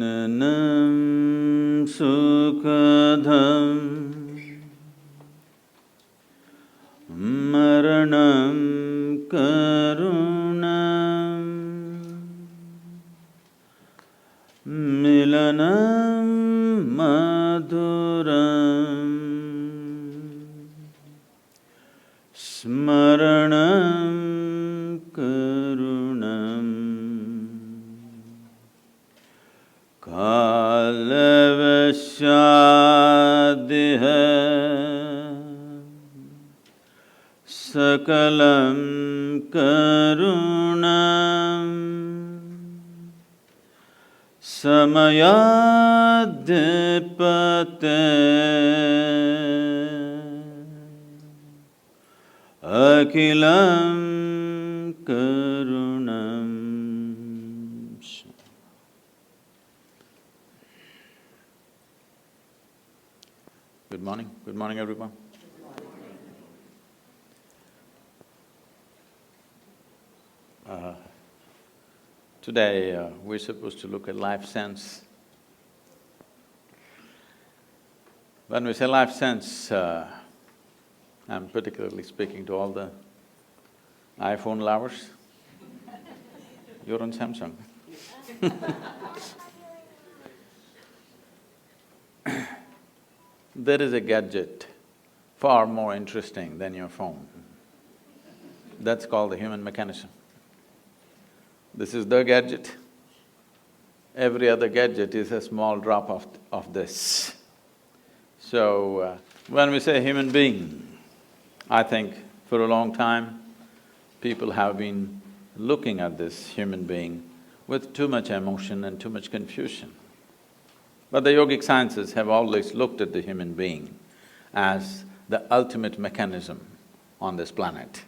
Jananam Sukhadham Maranam Karunam Milanam Madhuram Smaranam Karunam Kalavashadiha Sakalam Karunam Samayadipate Akilam Karunam. Good morning everyone. Today we're supposed to look at life sense. When we say life sense, I'm particularly speaking to all the iPhone lovers. You're on Samsung. There is a gadget far more interesting than your phone. That's called the human mechanism. This is the gadget. Every other gadget is a small drop of this. So, when we say human being, I think for a long time, people have been looking at this human being with too much emotion and too much confusion. But the yogic sciences have always looked at the human being as the ultimate mechanism on this planet.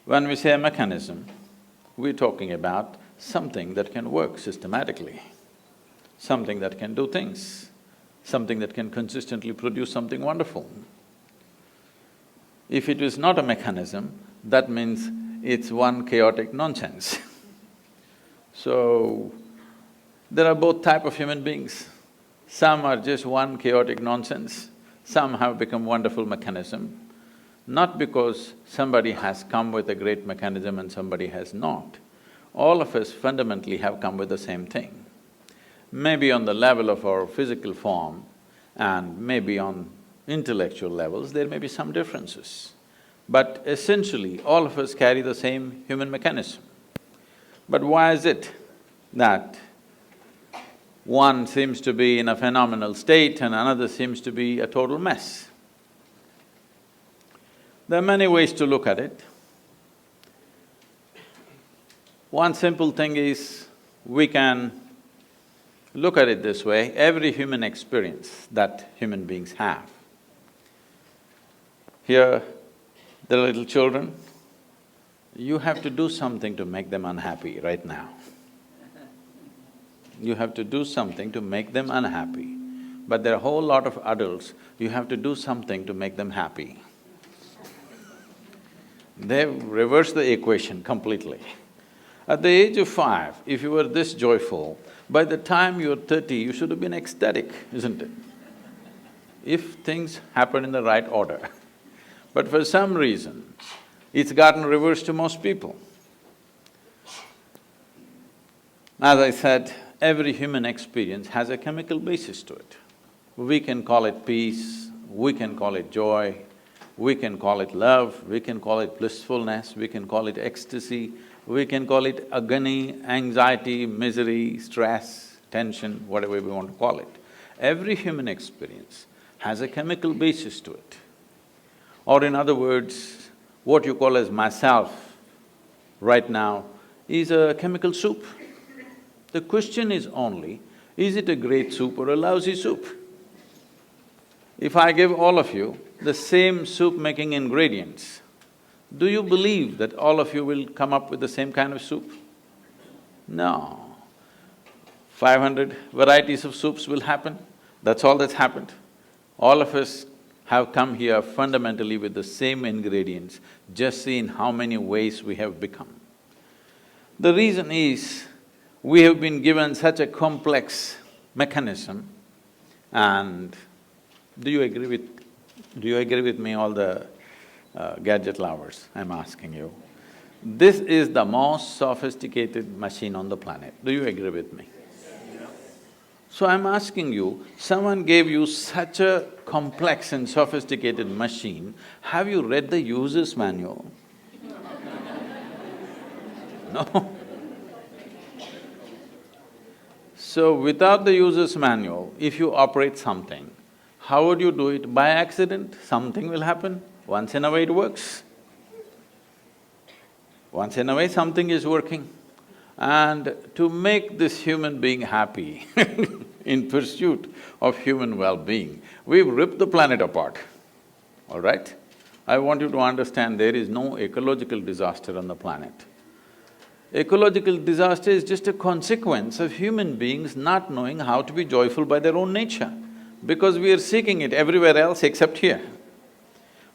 When we say a mechanism, we're talking about something that can work systematically, something that can do things, something that can consistently produce something wonderful. If it is not a mechanism, that means it's one chaotic nonsense. So, there are both type of human beings. Some are just one chaotic nonsense, some have become wonderful mechanism, not because somebody has come with a great mechanism and somebody has not. All of us fundamentally have come with the same thing. Maybe on the level of our physical form and maybe on intellectual levels, there may be some differences. But essentially, all of us carry the same human mechanism. But why is it that one seems to be in a phenomenal state and another seems to be a total mess? There are many ways to look at it. One simple thing is, we can look at it this way: every human experience that human beings have. Here, the little children, you have to do something to make them unhappy right now. You have to do something to make them unhappy. But there are a whole lot of adults, you have to do something to make them happy. They've reversed the equation completely. At the age of 5, if you were this joyful, by the time you're 30, you should have been ecstatic, isn't it? If things happen in the right order. But for some reason, it's gotten reversed to most people. As I said, every human experience has a chemical basis to it. We can call it peace, we can call it joy, we can call it love, we can call it blissfulness, we can call it ecstasy, we can call it agony, anxiety, misery, stress, tension, whatever we want to call it. Every human experience has a chemical basis to it. Or in other words, what you call as myself right now is a chemical soup. The question is only, is it a great soup or a lousy soup? If I give all of you the same soup-making ingredients, do you believe that all of you will come up with the same kind of soup? No. 500 varieties of soups will happen, that's all that's happened. All of us have come here fundamentally with the same ingredients, just see in how many ways we have become. The reason is, We have been given such a complex mechanism, and do you agree with me, all the gadget lovers? I'm asking you. This is the most sophisticated machine on the planet. Do you agree with me? So I'm asking you, someone gave you such a complex and sophisticated machine, have you read the user's manual? No. So without the user's manual, if you operate something, how would you do it? By accident, something will happen. Once in a way it works. Once in a way something is working. And to make this human being happy in pursuit of human well-being, we've ripped the planet apart, all right? I want you to understand there is no ecological disaster on the planet. Ecological disaster is just a consequence of human beings not knowing how to be joyful by their own nature, because we are seeking it everywhere else except here.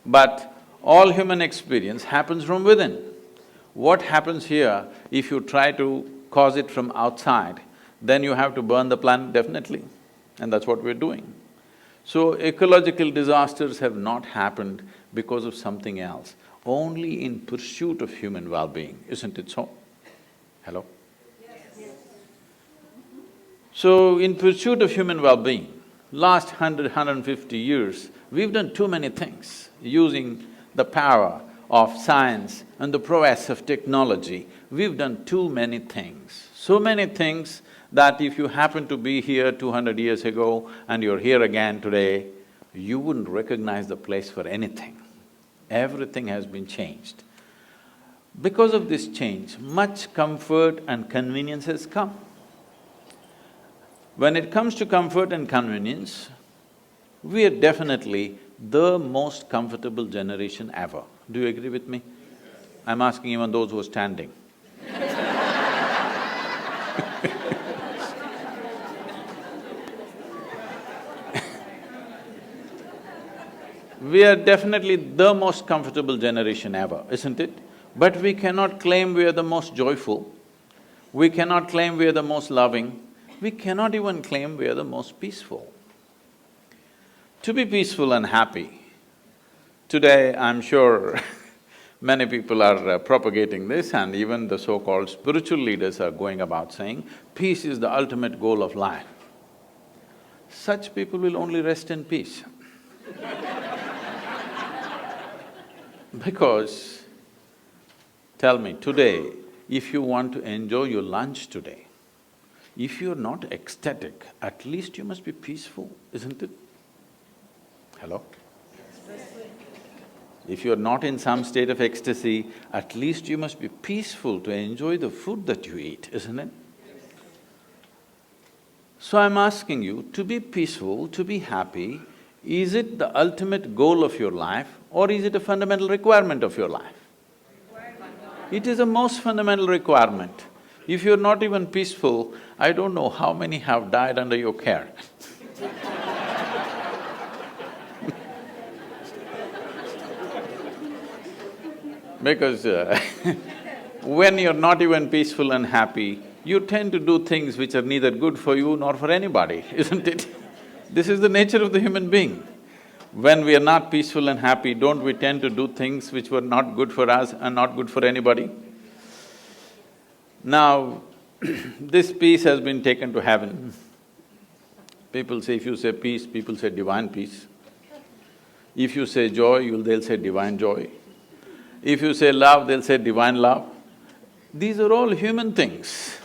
But all human experience happens from within. What happens here, if you try to cause it from outside, then you have to burn the planet definitely, and that's what we're doing. So ecological disasters have not happened because of something else, only in pursuit of human well-being, isn't it so? Hello? Yes. So, in pursuit of human well-being, last 150 years, we've done too many things using the power of science and the prowess of technology. We've done too many things, so many things that if you happen to be here 200 years ago and you're here again today, you wouldn't recognize the place for anything. Everything has been changed. Because of this change, much comfort and convenience has come. When it comes to comfort and convenience, we are definitely the most comfortable generation ever. Do you agree with me? I'm asking even those who are standing. We are definitely the most comfortable generation ever, isn't it? But we cannot claim we are the most joyful, we cannot claim we are the most loving, we cannot even claim we are the most peaceful. To be peaceful and happy, today I'm sure many people are propagating this, and even the so-called spiritual leaders are going about saying, peace is the ultimate goal of life. Such people will only rest in peace. Because, tell me, today, if you want to enjoy your lunch today, if you're not ecstatic, at least you must be peaceful, isn't it? Hello? If you're not in some state of ecstasy, at least you must be peaceful to enjoy the food that you eat, isn't it? So I'm asking you, to be peaceful, to be happy, is it the ultimate goal of your life or is it a fundamental requirement of your life? It is a most fundamental requirement. If you're not even peaceful, I don't know how many have died under your care. Because when you're not even peaceful and happy, you tend to do things which are neither good for you nor for anybody, isn't it? This is the nature of the human being. When we are not peaceful and happy, don't we tend to do things which were not good for us and not good for anybody? Now, this peace has been taken to heaven. People say, if you say peace, people say divine peace. If you say joy, they'll say divine joy. If you say love, they'll say divine love. These are all human things.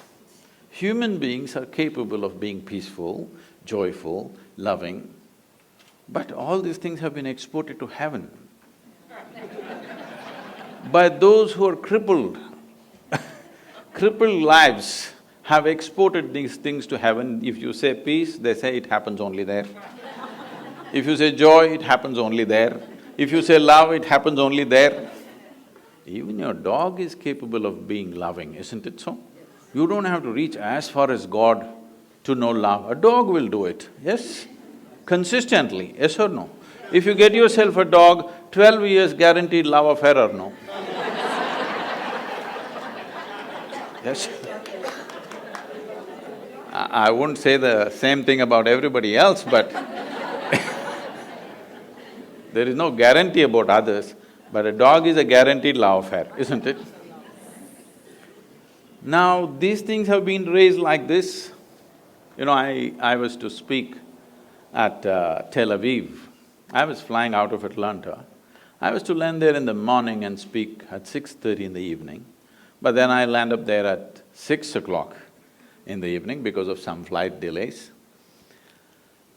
Human beings are capable of being peaceful, joyful, loving, but all these things have been exported to heaven by those who are crippled. Crippled lives have exported these things to heaven. If you say peace, they say it happens only there. If you say joy, it happens only there. If you say love, it happens only there. Even your dog is capable of being loving, isn't it so? You don't have to reach as far as God to know love. A dog will do it, yes? Consistently, yes or no? If you get yourself a dog, 12 years guaranteed love affair or no? Yes? I wouldn't say the same thing about everybody else, but there is no guarantee about others, but a dog is a guaranteed love affair, isn't it? Now, these things have been raised like this. You know, I was to speak at Tel Aviv. I was flying out of Atlanta. I was to land there in the morning and speak at 6:30 in the evening, but then I land up there at 6 o'clock in the evening because of some flight delays.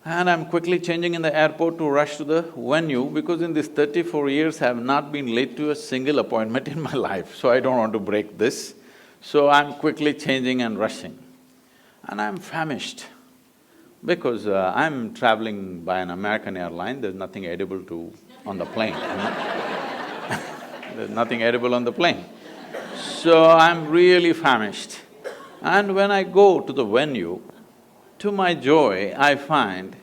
And I'm quickly changing in the airport to rush to the venue because in these 34 years I have not been late to a single appointment in my life, so I don't want to break this. So I'm quickly changing and rushing. And I'm famished because I'm traveling by an American airline, there's nothing edible on the plane, There's nothing edible on the plane. So I'm really famished. And when I go to the venue, to my joy, I find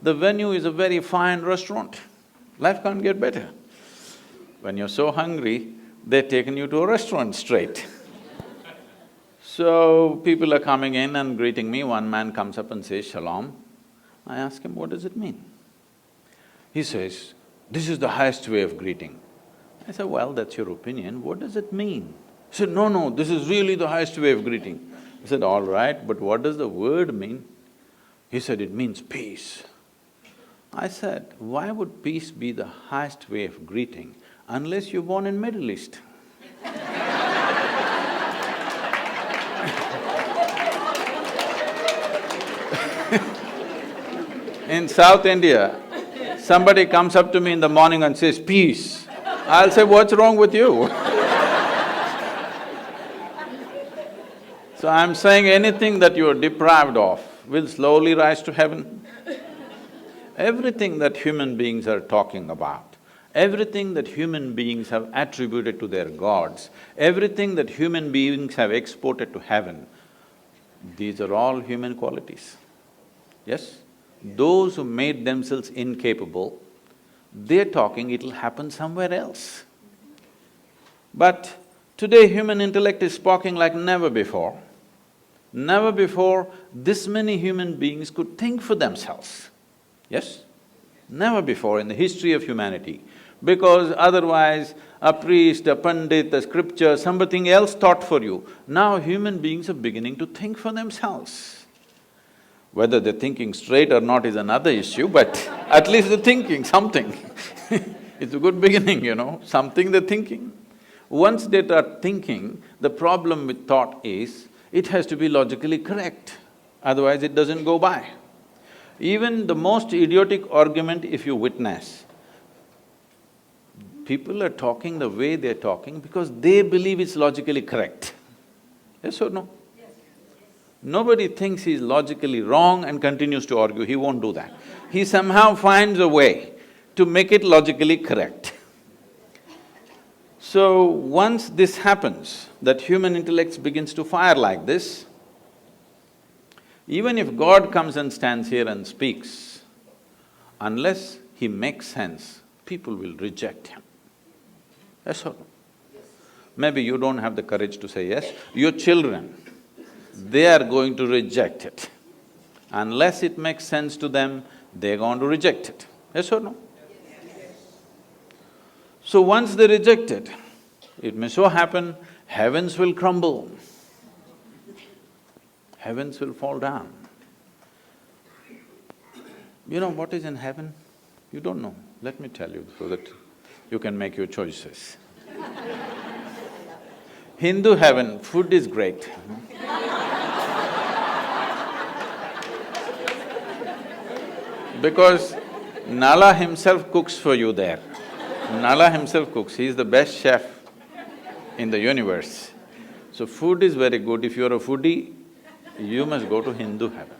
the venue is a very fine restaurant. Life can't get better. When you're so hungry, they've taken you to a restaurant straight. So, people are coming in and greeting me. One man comes up and says, "Shalom." I ask him, "What does it mean?" He says, "This is the highest way of greeting." I said, "Well, that's your opinion, what does it mean?" He said, "No, this is really the highest way of greeting." I said, "All right, but what does the word mean?" He said, "It means peace." I said, "Why would peace be the highest way of greeting unless you're born in Middle East?" In South India, somebody comes up to me in the morning and says, "Peace." I'll say, "What's wrong with you?" So I'm saying anything that you are deprived of will slowly rise to heaven. Everything that human beings are talking about, everything that human beings have attributed to their gods, everything that human beings have exported to heaven, these are all human qualities. Yes? Those who made themselves incapable, they're talking it'll happen somewhere else. But today human intellect is sparking like never before. Never before this many human beings could think for themselves. Yes? Never before in the history of humanity. Because otherwise, a priest, a pandit, a scripture, something else thought for you. Now human beings are beginning to think for themselves. Whether they're thinking straight or not is another issue, but at least they're thinking something. It's a good beginning, something they're thinking. Once they start thinking, the problem with thought is, it has to be logically correct, otherwise it doesn't go by. Even the most idiotic argument if you witness, people are talking the way they're talking because they believe it's logically correct. Yes or no? Nobody thinks he's logically wrong and continues to argue, he won't do that. He somehow finds a way to make it logically correct. So, once this happens, that human intellect begins to fire like this, even if God comes and stands here and speaks, unless he makes sense, people will reject him. Yes or no? Maybe you don't have the courage to say yes, your children, they are going to reject it. Unless it makes sense to them, they're going to reject it. Yes or no? So once they reject it, it may so happen, heavens will crumble. Heavens will fall down. You know what is in heaven? You don't know. Let me tell you so that you can make your choices. Hindu heaven, food is great. Because Nala himself cooks for you there. Nala himself cooks, he is the best chef in the universe. So food is very good. If you're a foodie, you must go to Hindu heaven.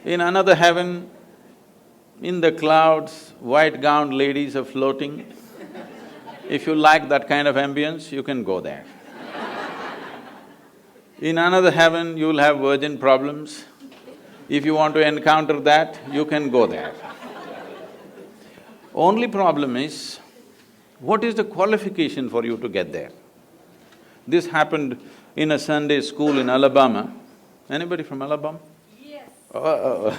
In another heaven, in the clouds, white-gowned ladies are floating. If you like that kind of ambience, you can go there. In another heaven, you'll have virgin problems. If you want to encounter that, you can go there. Only problem is, what is the qualification for you to get there? This happened in a Sunday school in Alabama. Anybody from Alabama? Yes. Oh.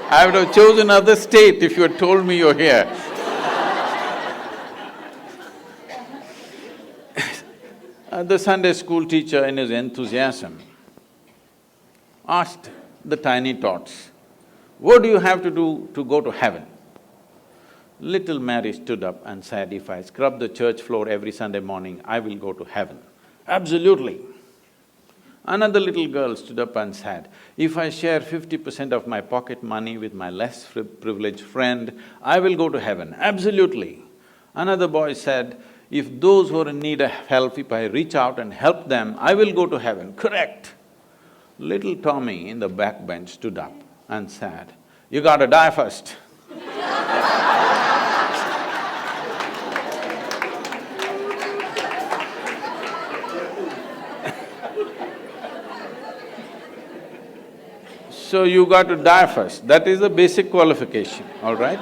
I would have chosen another state if you had told me you're here. The Sunday school teacher, in his enthusiasm, asked the tiny tots, "What do you have to do to go to heaven?" Little Mary stood up and said, "If I scrub the church floor every Sunday morning, I will go to heaven." Absolutely. Another little girl stood up and said, "If I share 50% of my pocket money with my less privileged friend, I will go to heaven." Absolutely. Another boy said, "If those who are in need of help, if I reach out and help them, I will go to heaven." Correct. Little Tommy in the back bench stood up and said, "You gotta die first." So you got to die first, that is the basic qualification, all right?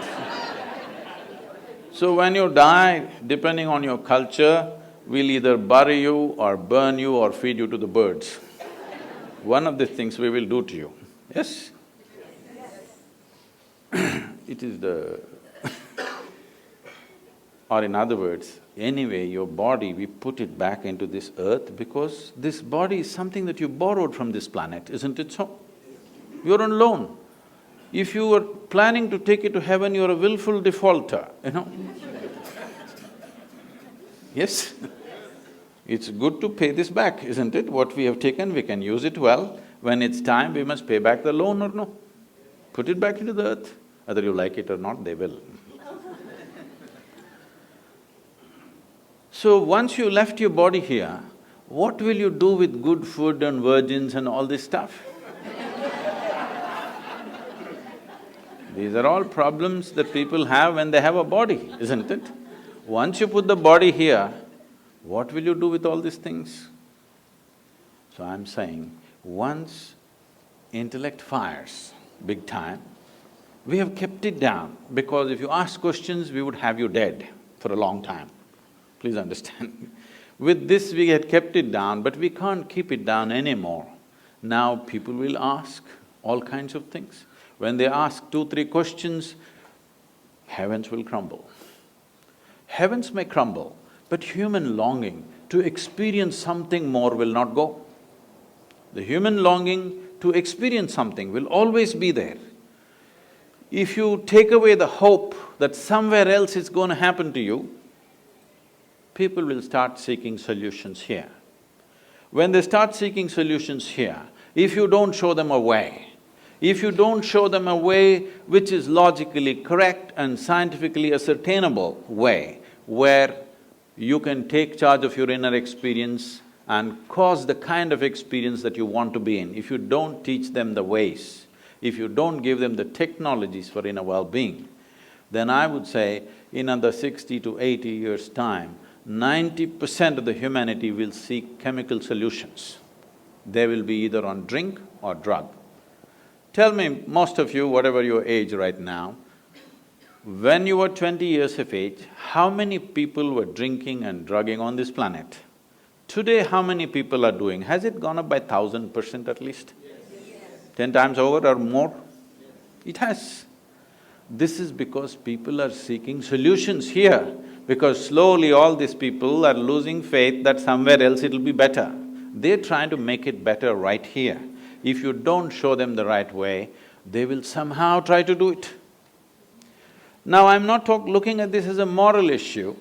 So when you die, depending on your culture, we'll either bury you or burn you or feed you to the birds. One of the things we will do to you, yes? It is the or in other words, anyway, your body, we put it back into this earth because this body is something that you borrowed from this planet, isn't it so? You're on loan. If you were planning to take it to heaven, you're a willful defaulter, you know? Yes? It's good to pay this back, isn't it? What we have taken, we can use it well. When it's time, we must pay back the loan or no? Put it back into the earth. Whether you like it or not, they will. So once you left your body here, what will you do with good food and virgins and all this stuff? These are all problems that people have when they have a body, isn't it? Once you put the body here, what will you do with all these things? So I'm saying, once intellect fires big time, we have kept it down because if you ask questions, we would have you dead for a long time. Please understand. With this, we had kept it down, but we can't keep it down anymore. Now people will ask all kinds of things. When they ask 2, 3 questions, heavens will crumble. Heavens may crumble, but human longing to experience something more will not go. The human longing to experience something will always be there. If you take away the hope that somewhere else it's going to happen to you, people will start seeking solutions here. When they start seeking solutions here, if you don't show them a way, if you don't show them a way which is logically correct and scientifically ascertainable way, where you can take charge of your inner experience and cause the kind of experience that you want to be in, if you don't teach them the ways, if you don't give them the technologies for inner well-being, then I would say in another 60 to 80 years' time, 90% of the humanity will seek chemical solutions. They will be either on drink or drug. Tell me, most of you, whatever your age right now, when you were 20 years of age, how many people were drinking and drugging on this planet? Today, how many people are doing? Has it gone up by 1000% at least? Yes. 10 times over or more? Yes. It has. This is because people are seeking solutions here, because slowly all these people are losing faith that somewhere else it'll be better. They're trying to make it better right here. If you don't show them the right way, they will somehow try to do it. Now, I'm not looking at this as a moral issue.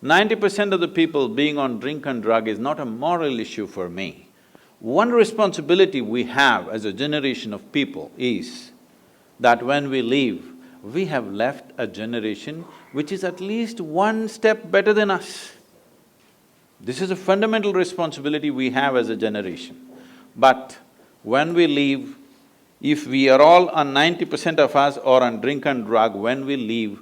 90% of the people being on drink and drug is not a moral issue for me. One responsibility we have as a generation of people is that when we leave, we have left a generation which is at least one step better than us. This is a fundamental responsibility we have as a generation. But when we leave, if we are all on 90% of us or on drink and drug, when we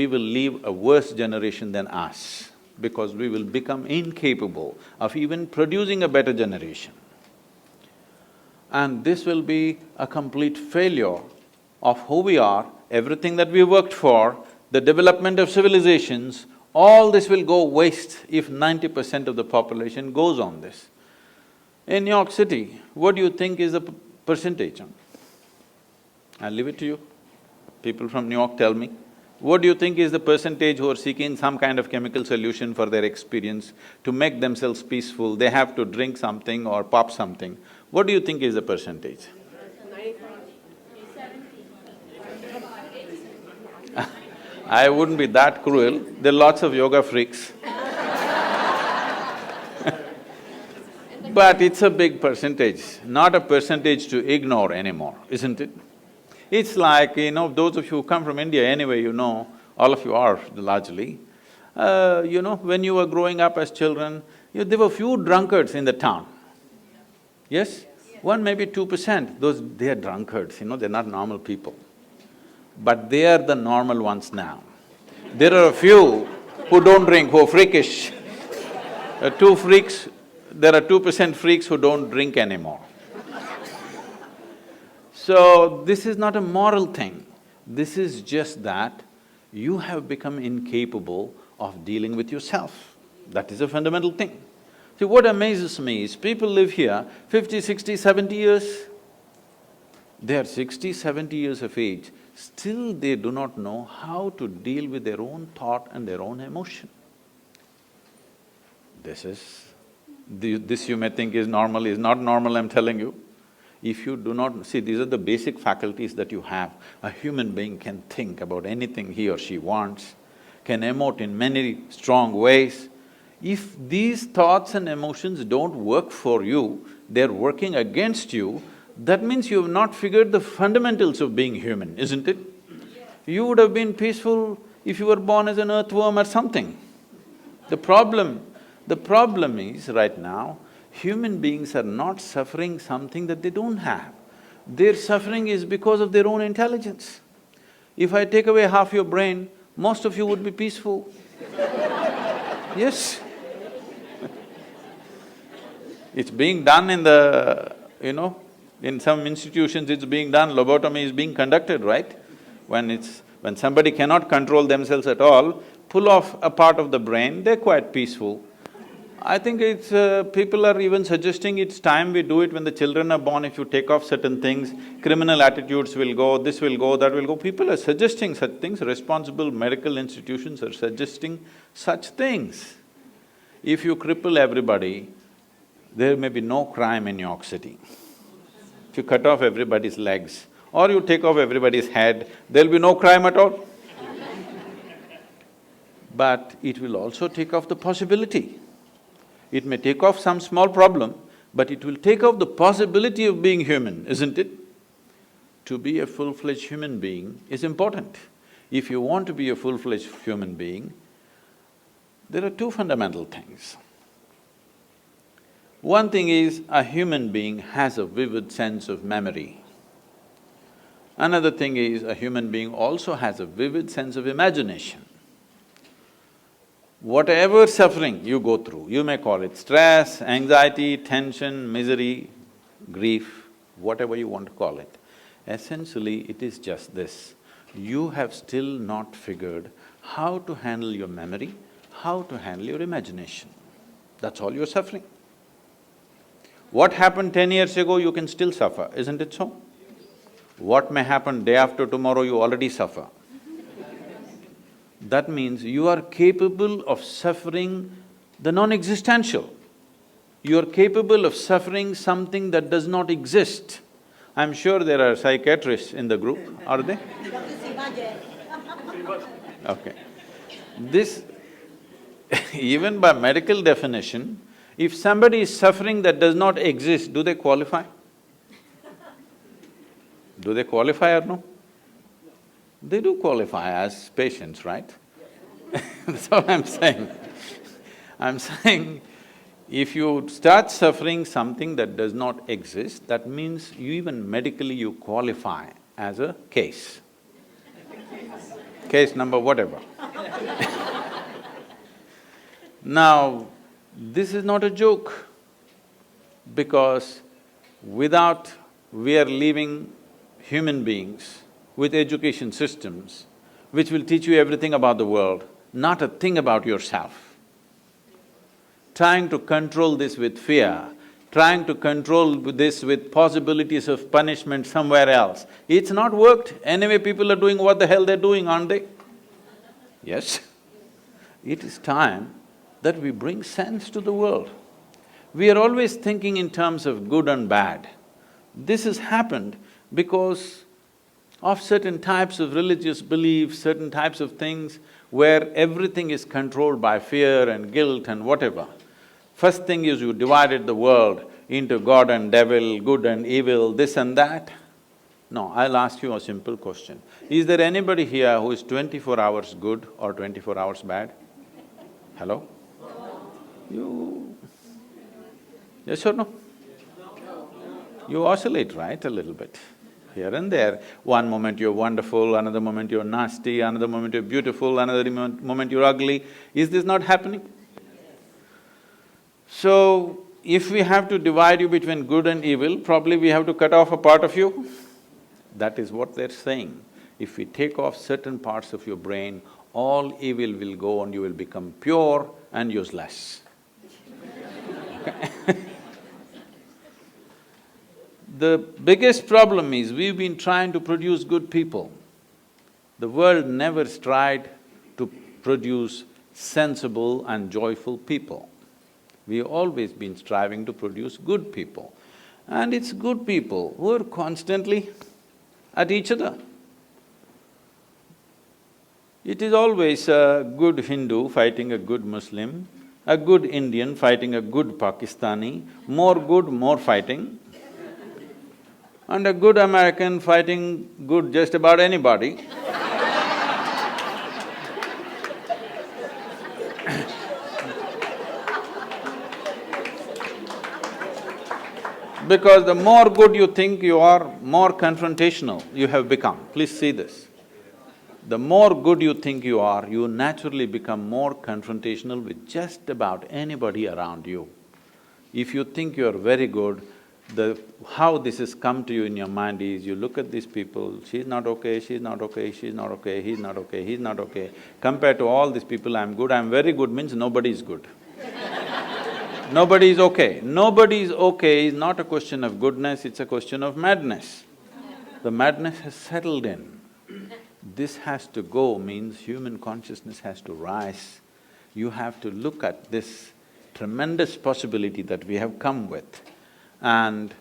will leave a worse generation than us, because we will become incapable of even producing a better generation. And this will be a complete failure of who we are, everything that we worked for, the development of civilizations, all this will go waste if 90% of the population goes on this. In New York City, what do you think is the percentage? I'll leave it to you. People from New York tell me. What do you think is the percentage who are seeking some kind of chemical solution for their experience to make themselves peaceful? They have to drink something or pop something. What do you think is the percentage? I wouldn't be that cruel. There are lots of yoga freaks. But it's a big percentage, not a percentage to ignore anymore, isn't it? It's like, those of you who come from India anyway, all of you are largely, when you were growing up as children, there were few drunkards in the town. Yes? 1, maybe 2%, they are drunkards, they're not normal people. But they are the normal ones now. There are a few who don't drink, who are freakish. There are 2% freaks who don't drink anymore. So, this is not a moral thing. This is just that you have become incapable of dealing with yourself. That is a fundamental thing. See, what amazes me is people live here 50, 60, 70 years. They are 60, 70 years of age, still they do not know how to deal with their own thought and their own emotion. This you may think is normal, is not normal, I'm telling you. If you do not… See, these are the basic faculties that you have. A human being can think about anything he or she wants, can emote in many strong ways. If these thoughts and emotions don't work for you, they're working against you, that means you have not figured the fundamentals of being human, isn't it? You would have been peaceful if you were born as an earthworm or something. The problem is, right now, human beings are not suffering something that they don't have. Their suffering is because of their own intelligence. If I take away half your brain, most of you would be peaceful. Yes. It's being done in in some institutions it's being done, lobotomy is being conducted, right? When somebody cannot control themselves at all, pull off a part of the brain, they're quite peaceful. I think people are even suggesting it's time we do it when the children are born. If you take off certain things, criminal attitudes will go, this will go, that will go. People are suggesting such things, responsible medical institutions are suggesting such things. If you cripple everybody, there may be no crime in New York City. If you cut off everybody's legs or you take off everybody's head, there'll be no crime at all. But it will also take off the possibility. It may take off some small problem, but it will take off the possibility of being human, isn't it? To be a full-fledged human being is important. If you want to be a full-fledged human being, there are two fundamental things. One thing is, a human being has a vivid sense of memory. Another thing is, a human being also has a vivid sense of imagination. Whatever suffering you go through, you may call it stress, anxiety, tension, misery, grief, whatever you want to call it, essentially it is just this. You have still not figured how to handle your memory, how to handle your imagination. That's all you're suffering. What happened 10 years ago, you can still suffer, isn't it so? What may happen day after tomorrow, you already suffer. That means you are capable of suffering the non-existential. You are capable of suffering something that does not exist. I'm sure there are psychiatrists in the group, are they? Okay. This even by medical definition, if somebody is suffering that does not exist, do they qualify? Do they qualify or no? They do qualify as patients, right? That's all I'm saying. I'm saying, if you start suffering something that does not exist, that means even medically you qualify as a case. Case number whatever. Now, this is not a joke, because we are leaving human beings with education systems which will teach you everything about the world, not a thing about yourself. Trying to control this with fear trying to control this with possibilities of punishment somewhere else. It's not worked. Anyway, people are doing what the hell they're doing, aren't they? Yes? It is time that we bring sense to the world. We are always thinking in terms of good and bad. This has happened because of certain types of religious beliefs, certain types of things where everything is controlled by fear and guilt and whatever. First thing is you divided the world into God and devil, good and evil, this and that. No, I'll ask you a simple question. Is there anybody here who is 24 hours good or 24 hours bad? Hello? You… Yes or no? You oscillate, right, a little bit, here and there. One moment you're wonderful, another moment you're nasty, another moment you're beautiful, another moment you're ugly. Is this not happening? So, if we have to divide you between good and evil, probably we have to cut off a part of you. That is what they're saying. If we take off certain parts of your brain, all evil will go and you will become pure and useless. Okay? The biggest problem is we've been trying to produce good people. The world never tried to produce sensible and joyful people. We've always been striving to produce good people. And it's good people who are constantly at each other. It is always a good Hindu fighting a good Muslim, a good Indian fighting a good Pakistani, more good, more fighting, and a good American fighting good just about anybody. Because the more good you think you are, more confrontational you have become. Please see this. The more good you think you are, you naturally become more confrontational with just about anybody around you. If you think you're very good, how this has come to you in your mind is, you look at these people, she's not okay, she's not okay, she's not okay, he's not okay, he's not okay. Compared to all these people, I'm good, I'm very good means nobody is good. Nobody is okay. Nobody is okay is not a question of goodness, it's a question of madness. The madness has settled in. This has to go means human consciousness has to rise. You have to look at this tremendous possibility that we have come with. And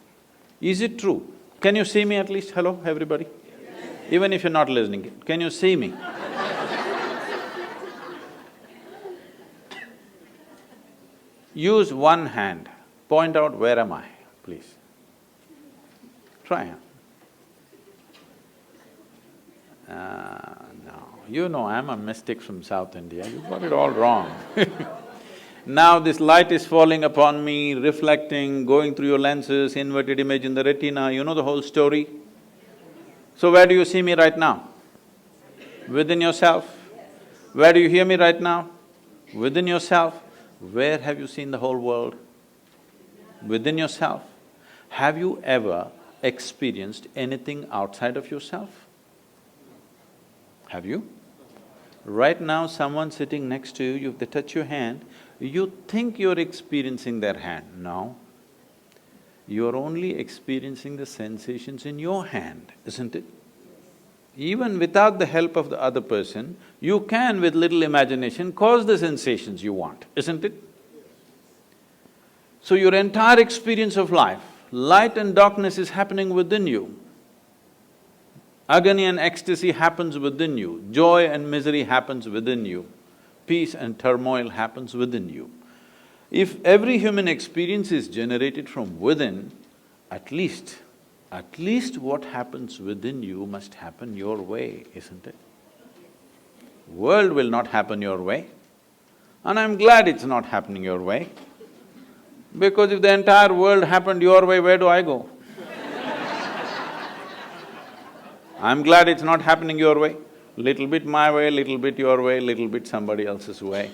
is it true? Can you see me at least? Hello, everybody? Yes. Even if you're not listening, can you see me? Use one hand, point out where am I, please. Try. No, you know I'm a mystic from South India, you got it all wrong. Now this light is falling upon me, reflecting, going through your lenses, inverted image in the retina, you know the whole story. So where do you see me right now? Within yourself. Where do you hear me right now? Within yourself. Where have you seen the whole world? Within yourself. Have you ever experienced anything outside of yourself? Have you? Right now, someone sitting next to you, they touch your hand, you think you're experiencing their hand. No. You're only experiencing the sensations in your hand, isn't it? Even without the help of the other person, you can, with little imagination, cause the sensations you want, isn't it? So your entire experience of life, light and darkness is happening within you. Agony and ecstasy happens within you, joy and misery happens within you, peace and turmoil happens within you. If every human experience is generated from within, at least what happens within you must happen your way, isn't it? World will not happen your way, and I'm glad it's not happening your way, because if the entire world happened your way, where do I go? I'm glad it's not happening your way. Little bit my way, little bit your way, little bit somebody else's way,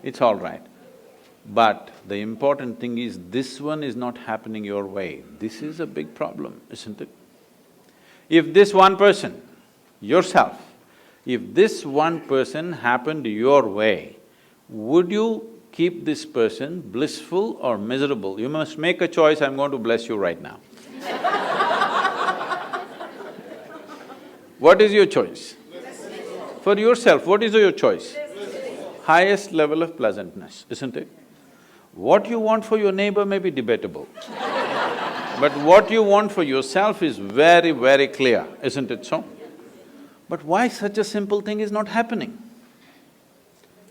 it's all right. But the important thing is, this one is not happening your way. This is a big problem, isn't it? If this one person, yourself, if this one person happened your way, would you keep this person blissful or miserable. You must make a choice, I'm going to bless you right now. What is your choice? For yourself, what is your choice? Highest level of pleasantness, isn't it? What you want for your neighbor may be debatable. But what you want for yourself is very, very clear, isn't it so? But why such a simple thing is not happening?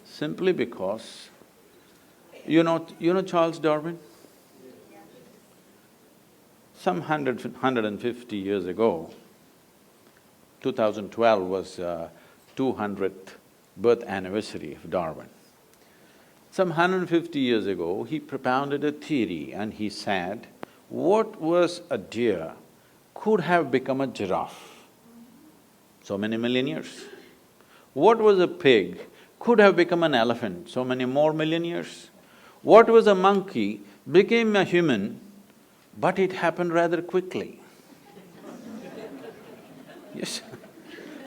Simply because, you know Charles Darwin? Some 150 years ago, 2012 was 200th birth anniversary of Darwin. Some 150 years ago, he propounded a theory and he said, what was a deer could have become a giraffe, so many million years. What was a pig could have become an elephant, so many more million years. What was a monkey became a human, but it happened rather quickly. Yes,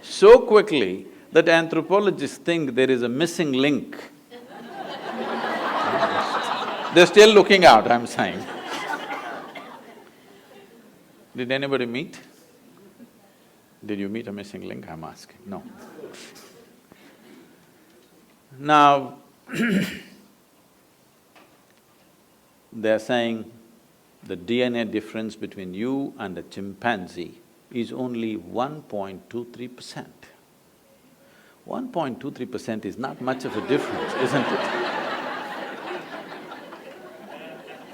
so quickly that anthropologists think there is a missing link. They're still looking out, I'm saying. Did anybody meet? Did you meet a missing link, I'm asking? No. Now, they're saying the DNA difference between you and a chimpanzee is only 1.23%. 1.23% is not much of a difference, isn't it?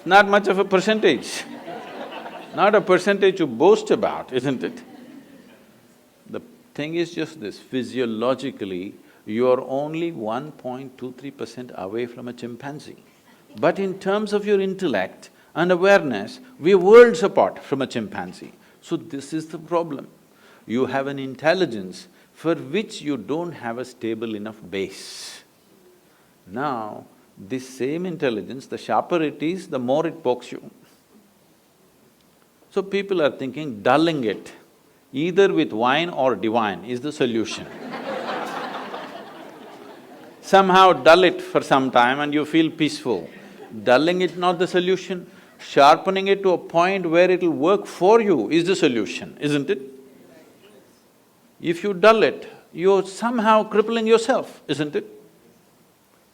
Not much of a percentage. Not a percentage to boast about, isn't it? The thing is just this, physiologically, you're only 1.23% away from a chimpanzee. But in terms of your intellect and awareness, we're worlds apart from a chimpanzee. So this is the problem. You have an intelligence for which you don't have a stable enough base. Now, this same intelligence, the sharper it is, the more it pokes you. So people are thinking dulling it, either with wine or divine, is the solution. Somehow dull it for some time and you feel peaceful. Dulling it not the solution, sharpening it to a point where it'll work for you is the solution, isn't it? If you dull it, you're somehow crippling yourself, isn't it?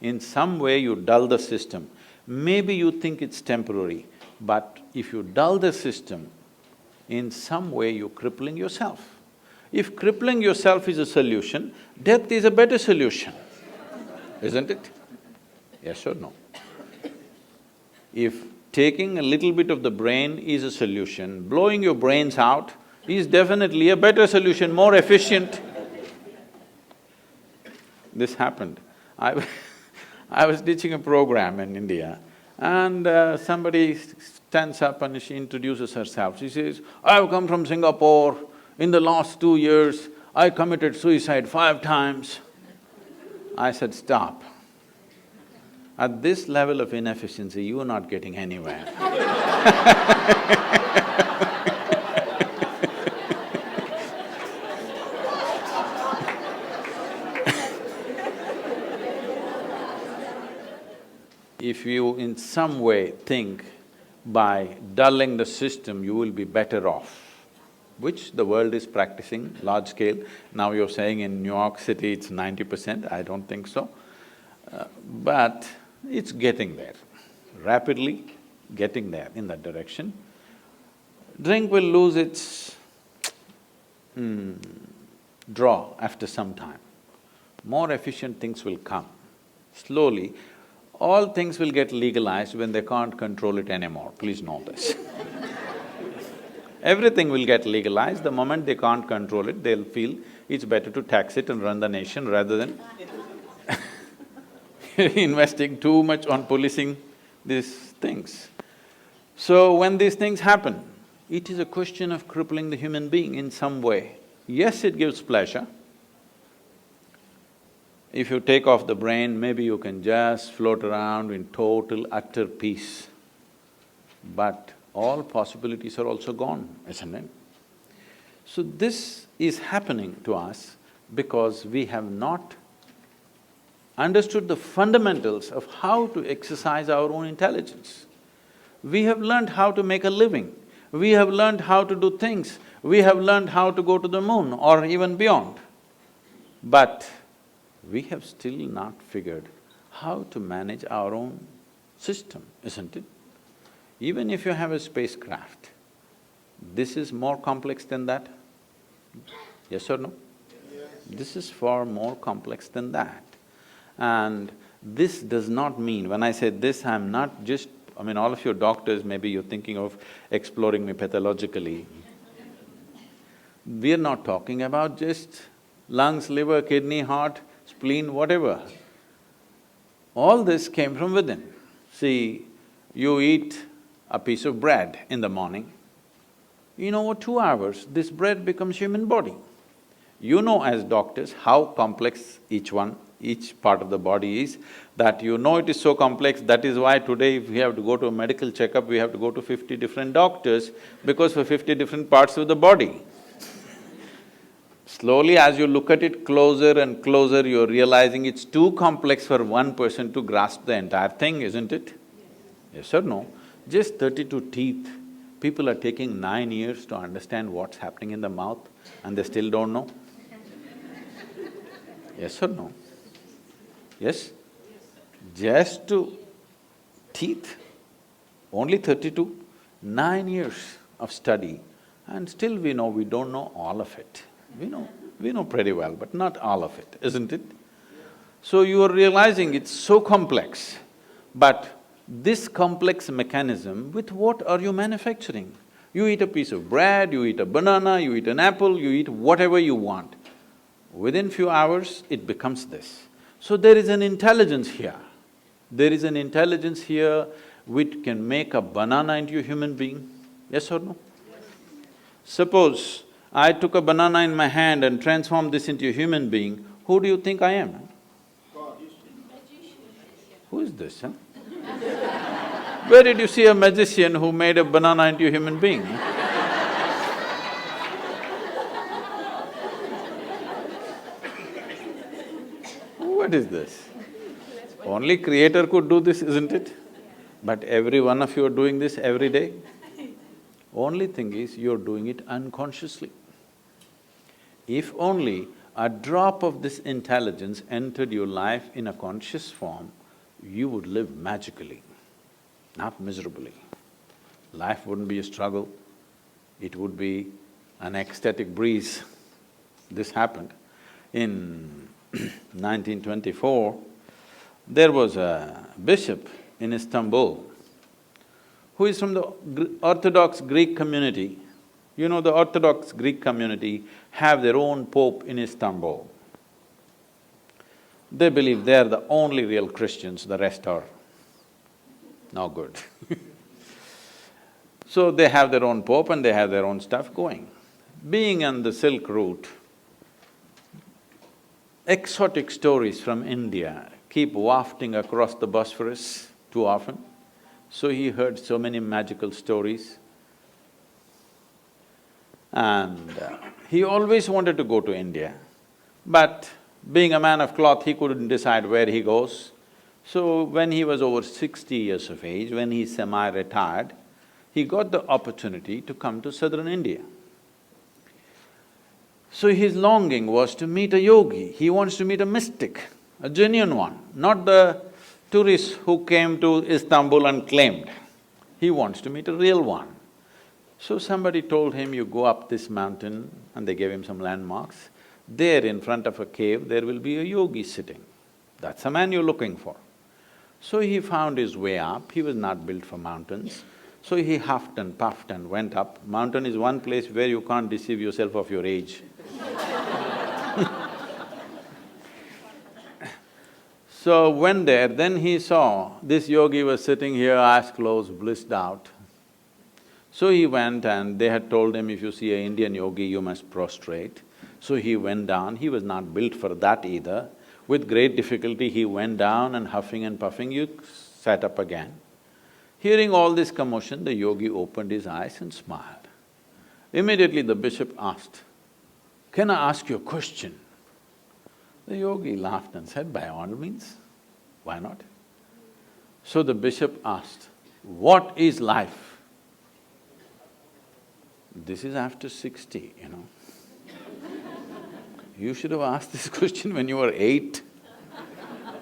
In some way you dull the system. Maybe you think it's temporary, but if you dull the system, in some way you're crippling yourself. If crippling yourself is a solution, death is a better solution, isn't it? Yes or no? If taking a little bit of the brain is a solution, blowing your brains out is definitely a better solution, more efficient. This happened. I was teaching a program in India and somebody stands up and she introduces herself. She says, I've come from Singapore, in the last 2 years, I committed suicide 5 times. I said, stop. At this level of inefficiency, you are not getting anywhere. If you in some way think by dulling the system you will be better off, which the world is practicing large scale. Now you're saying in New York City it's 90%, I don't think so. But it's getting there, rapidly getting there in that direction. Drink will lose its draw after some time. More efficient things will come. Slowly, all things will get legalized when they can't control it anymore, please know this. Everything will get legalized, the moment they can't control it, they'll feel it's better to tax it and run the nation rather than investing too much on policing these things. So when these things happen, it is a question of crippling the human being in some way. Yes, it gives pleasure. If you take off the brain, maybe you can just float around in total, utter peace. But all possibilities are also gone, isn't it? So this is happening to us because we have not understood the fundamentals of how to exercise our own intelligence. We have learned how to make a living, we have learned how to do things, we have learned how to go to the moon or even beyond. But we have still not figured how to manage our own system, isn't it? Even if you have a spacecraft, this is more complex than that? Yes or no? Yes. This is far more complex than that. And this does not mean, when I say this, I'm not just… all of you doctors, maybe you're thinking of exploring me pathologically. We're not talking about just lungs, liver, kidney, heart, spleen, whatever. All this came from within. See, you eat a piece of bread in the morning, in over 2 hours, this bread becomes human body. You know as doctors how complex each part of the body is, that you know it is so complex, that is why today if we have to go to a medical checkup, we have to go to 50 different doctors, because for 50 different parts of the body. Slowly as you look at it closer and closer, you're realizing it's too complex for one person to grasp the entire thing, isn't it? Yes or no? Just 32 teeth, people are taking 9 years to understand what's happening in the mouth and they still don't know. Yes or no? Yes? Just to teeth, only 32, 9 years of study, and still we don't know all of it. We know pretty well, but not all of it, isn't it? So you are realizing it's so complex, but this complex mechanism, with what are you manufacturing? You eat a piece of bread, you eat a banana, you eat an apple, you eat whatever you want. Within few hours, it becomes this. So there is an intelligence here. There is an intelligence here which can make a banana into a human being, yes or no? Yes. Suppose I took a banana in my hand and transformed this into a human being, who do you think I am? Who is this, huh? Where did you see a magician who made a banana into a human being? What is this? Only Creator could do this, isn't it? But every one of you are doing this every day. Only thing is, you're doing it unconsciously. If only a drop of this intelligence entered your life in a conscious form, you would live magically, not miserably. Life wouldn't be a struggle, it would be an ecstatic breeze. This happened. In 1924, there was a bishop in Istanbul who is from the Orthodox Greek community. You know, the Orthodox Greek community have their own pope in Istanbul. They believe they're the only real Christians, the rest are no good. So they have their own pope and they have their own stuff going. Being on the Silk Route, exotic stories from India keep wafting across the Bosphorus too often. So he heard so many magical stories. And he always wanted to go to India, but being a man of cloth, he couldn't decide where he goes. So when he was over 60 years of age, when he semi-retired, he got the opportunity to come to southern India. So his longing was to meet a yogi, he wants to meet a mystic, a genuine one, not the tourists who came to Istanbul and claimed. He wants to meet a real one. So somebody told him, you go up this mountain, and they gave him some landmarks. There in front of a cave, there will be a yogi sitting. That's the man you're looking for. So he found his way up, he was not built for mountains. So he huffed and puffed and went up. Mountain is one place where you can't deceive yourself of your age. So went there, then he saw this yogi was sitting here, eyes closed, blissed out. So he went and they had told him, if you see an Indian yogi, you must prostrate. So he went down, he was not built for that either. With great difficulty, he went down and huffing and puffing, you sat up again. Hearing all this commotion, the yogi opened his eyes and smiled. Immediately the bishop asked, can I ask you a question? The yogi laughed and said, by all means, why not? So the bishop asked, what is life? This is after 60, you know. You should have asked this question when you were 8.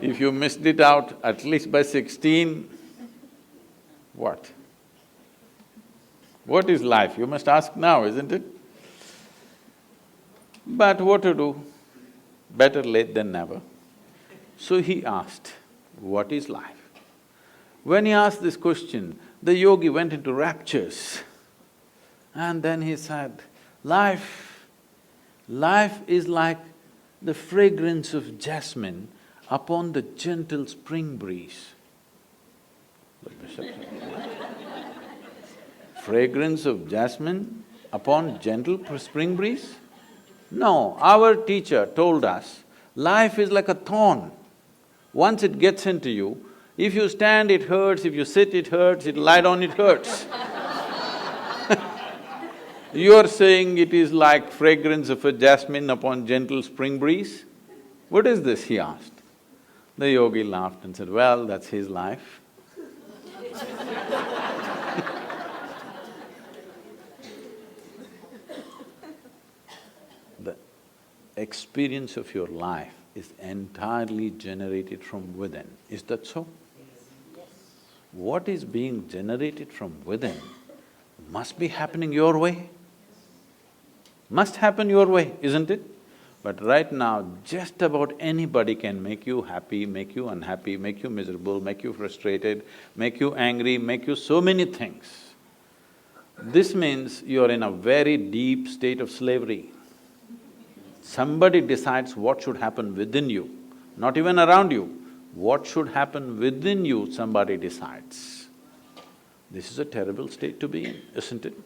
If you missed it out at least by 16, what? What is life? You must ask now, isn't it? But what to do? Better late than never. So he asked, what is life? When he asked this question, the yogi went into raptures. And then he said, life is like the fragrance of jasmine upon the gentle spring breeze. The bishop said, fragrance of jasmine upon gentle spring breeze? No, our teacher told us, life is like a thorn. Once it gets into you, if you stand it hurts, if you sit it hurts, if you lie down it hurts. You're saying it is like fragrance of a jasmine upon gentle spring breeze? What is this, he asked. The yogi laughed and said, well, that's his life. The experience of your life is entirely generated from within, is that so? What is being generated from within must be happening your way. Must happen your way, isn't it? But right now, just about anybody can make you happy, make you unhappy, make you miserable, make you frustrated, make you angry, make you so many things. This means you're in a very deep state of slavery. Somebody decides what should happen within you, not even around you. What should happen within you, somebody decides. This is a terrible state to be in, isn't it?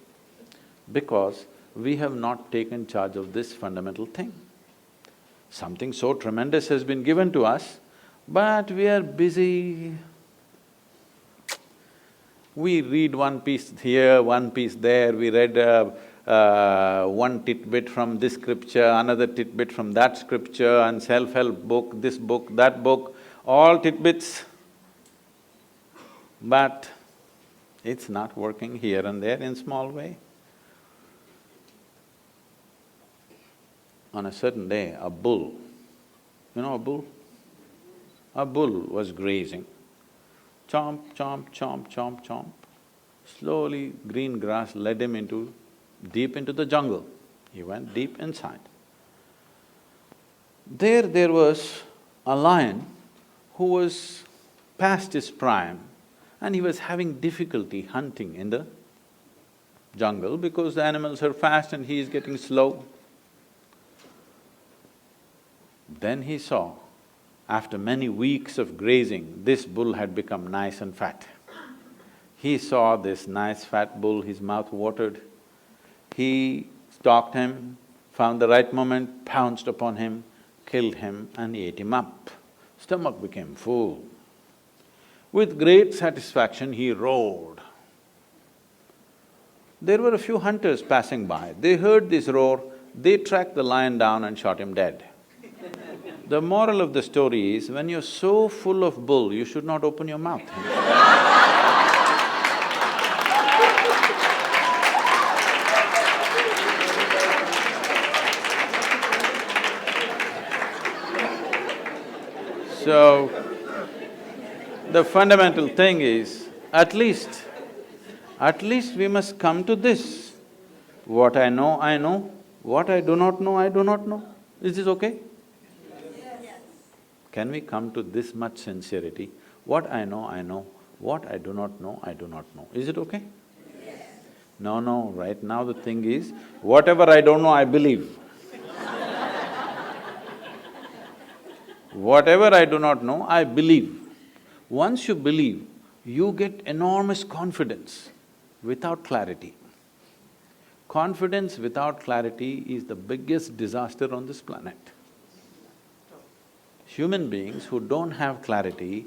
Because we have not taken charge of this fundamental thing. Something so tremendous has been given to us, but we are busy. We read one piece here, one piece there, we read one tidbit from this scripture, another tidbit from that scripture, and self-help book, this book, that book, all tidbits. But it's not working here and there in small way. On a certain day, a bull, you know a bull? A bull was grazing. Chomp, chomp, chomp, chomp, chomp. Slowly, green grass led him deep into the jungle. He went deep inside. There was a lion who was past his prime and he was having difficulty hunting in the jungle because the animals are fast and he is getting slow. Then he saw, after many weeks of grazing, this bull had become nice and fat. He saw this nice fat bull, his mouth watered. He stalked him, found the right moment, pounced upon him, killed him and ate him up. Stomach became full. With great satisfaction, he roared. There were a few hunters passing by. They heard this roar, they tracked the lion down and shot him dead. The moral of the story is, when you're so full of bull, you should not open your mouth. So, the fundamental thing is, at least we must come to this. What I know, what I do not know, I do not know. Is this okay? Can we come to this much sincerity? What I know, what I do not know, I do not know. Is it okay? Yes. No, right now the thing is, whatever I don't know, I believe. Whatever I do not know, I believe. Once you believe, you get enormous confidence without clarity. Confidence without clarity is the biggest disaster on this planet. Human beings who don't have clarity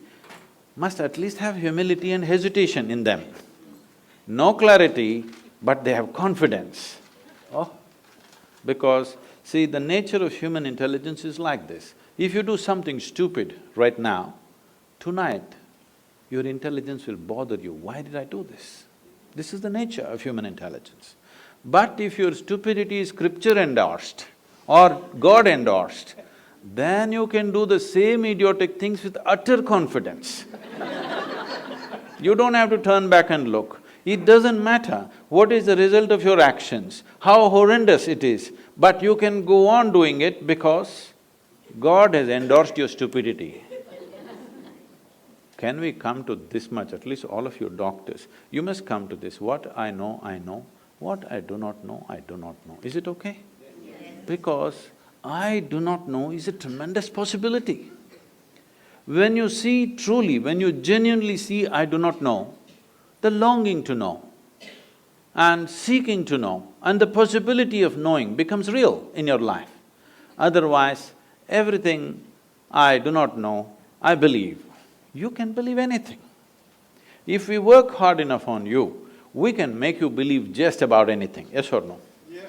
must at least have humility and hesitation in them. No clarity, but they have confidence. Oh, because see, the nature of human intelligence is like this. If you do something stupid right now, tonight, your intelligence will bother you. Why did I do this? This is the nature of human intelligence. But if your stupidity is scripture endorsed or God endorsed, then you can do the same idiotic things with utter confidence. You don't have to turn back and look. It doesn't matter what is the result of your actions, how horrendous it is, but you can go on doing it because God has endorsed your stupidity. Can we come to this much, at least all of you doctors, you must come to this, what I know, I know, what I do not know, I do not know. Is it okay? Yes. Because I do not know is a tremendous possibility. When you see truly, when you genuinely see I do not know, the longing to know and seeking to know and the possibility of knowing becomes real in your life. Otherwise, everything I do not know, I believe. You can believe anything. If we work hard enough on you, we can make you believe just about anything, yes or no? Yes.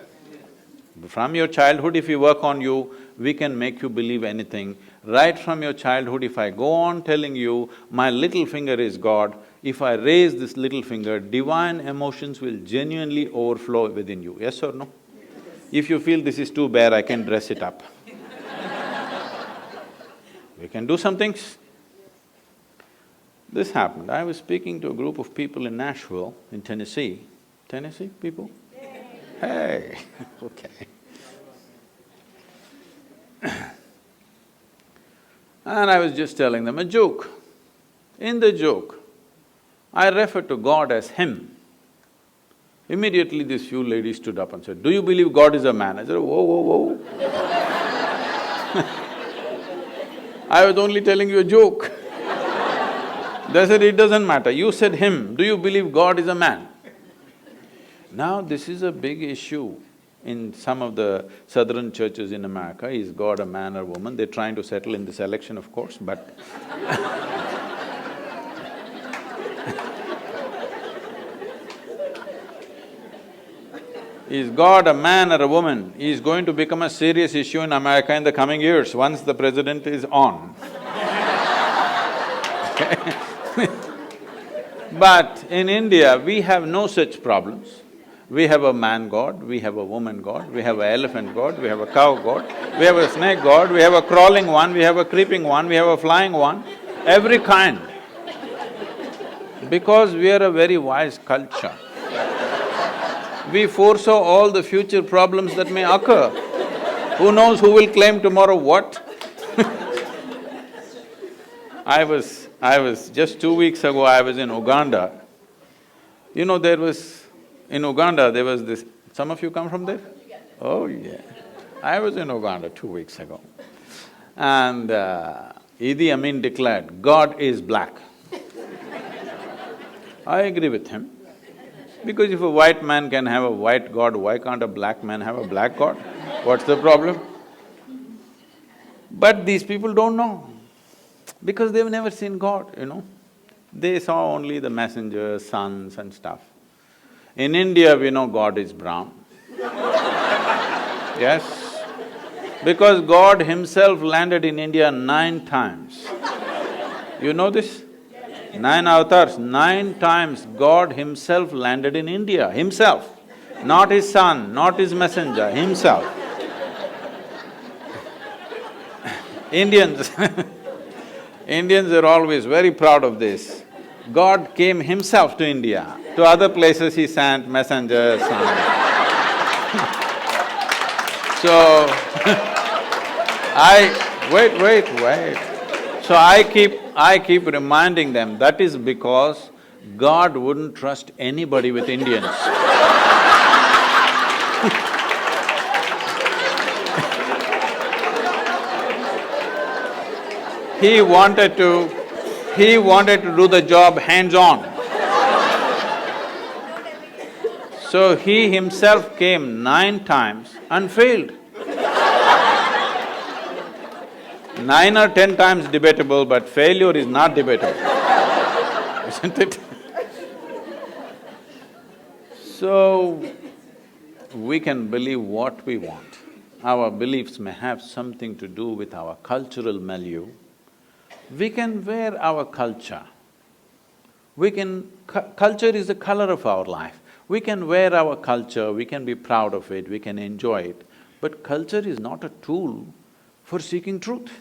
From your childhood, if we work on you, we can make you believe anything. Right from your childhood, if I go on telling you, my little finger is God, if I raise this little finger, divine emotions will genuinely overflow within you, yes or no? Yes. If you feel this is too bare, I can dress it up. We can do some things. This happened, I was speaking to a group of people in Nashville, in Tennessee. Tennessee people? Hey, okay. And I was just telling them a joke. In the joke, I referred to God as Him. Immediately these few ladies stood up and said, "Do you believe God is a man?" I said, "Whoa, whoa, whoa." I was only telling you a joke. They said, "It doesn't matter, you said Him, do you believe God is a man?" Now this is a big issue in some of the southern churches in America, is God a man or woman? They're trying to settle in this election, of course, but is God a man or a woman is going to become a serious issue in America in the coming years, once the president is on. But in India, we have no such problems. We have a man god, we have a woman god, we have an elephant god, we have a cow god, we have a snake god, we have a crawling one, we have a creeping one, we have a flying one, every kind. Because we are a very wise culture, we foresaw all the future problems that may occur. Who knows who will claim tomorrow what? I was just 2 weeks ago, I was in Uganda. You know, in Uganda, there was this… Some of you come from there? Oh, yeah. I was in Uganda 2 weeks ago. And Idi Amin declared, "God is black." I agree with him. Because if a white man can have a white god, why can't a black man have a black god? What's the problem? But these people don't know, because they've never seen God, you know. They saw only the messengers, sons and stuff. In India, we know God is brown. Yes, because God Himself landed in India 9 times. You know this? 9 avatars, 9 times God Himself landed in India, Himself. Not His son, not His messenger, Himself. Indians Indians are always very proud of this. God came Himself to India. To other places He sent messengers, sons. So, wait. So I keep reminding them, that is because God wouldn't trust anybody with Indians. He wanted to do the job hands-on. So He Himself came 9 times and failed. 9 or 10 times debatable, but failure is not debatable, isn't it? So, we can believe what we want our beliefs may have something to do with our cultural milieu, we can wear our culture. Culture is the color of our life. We can wear our culture, we can be proud of it, we can enjoy it, but culture is not a tool for seeking truth.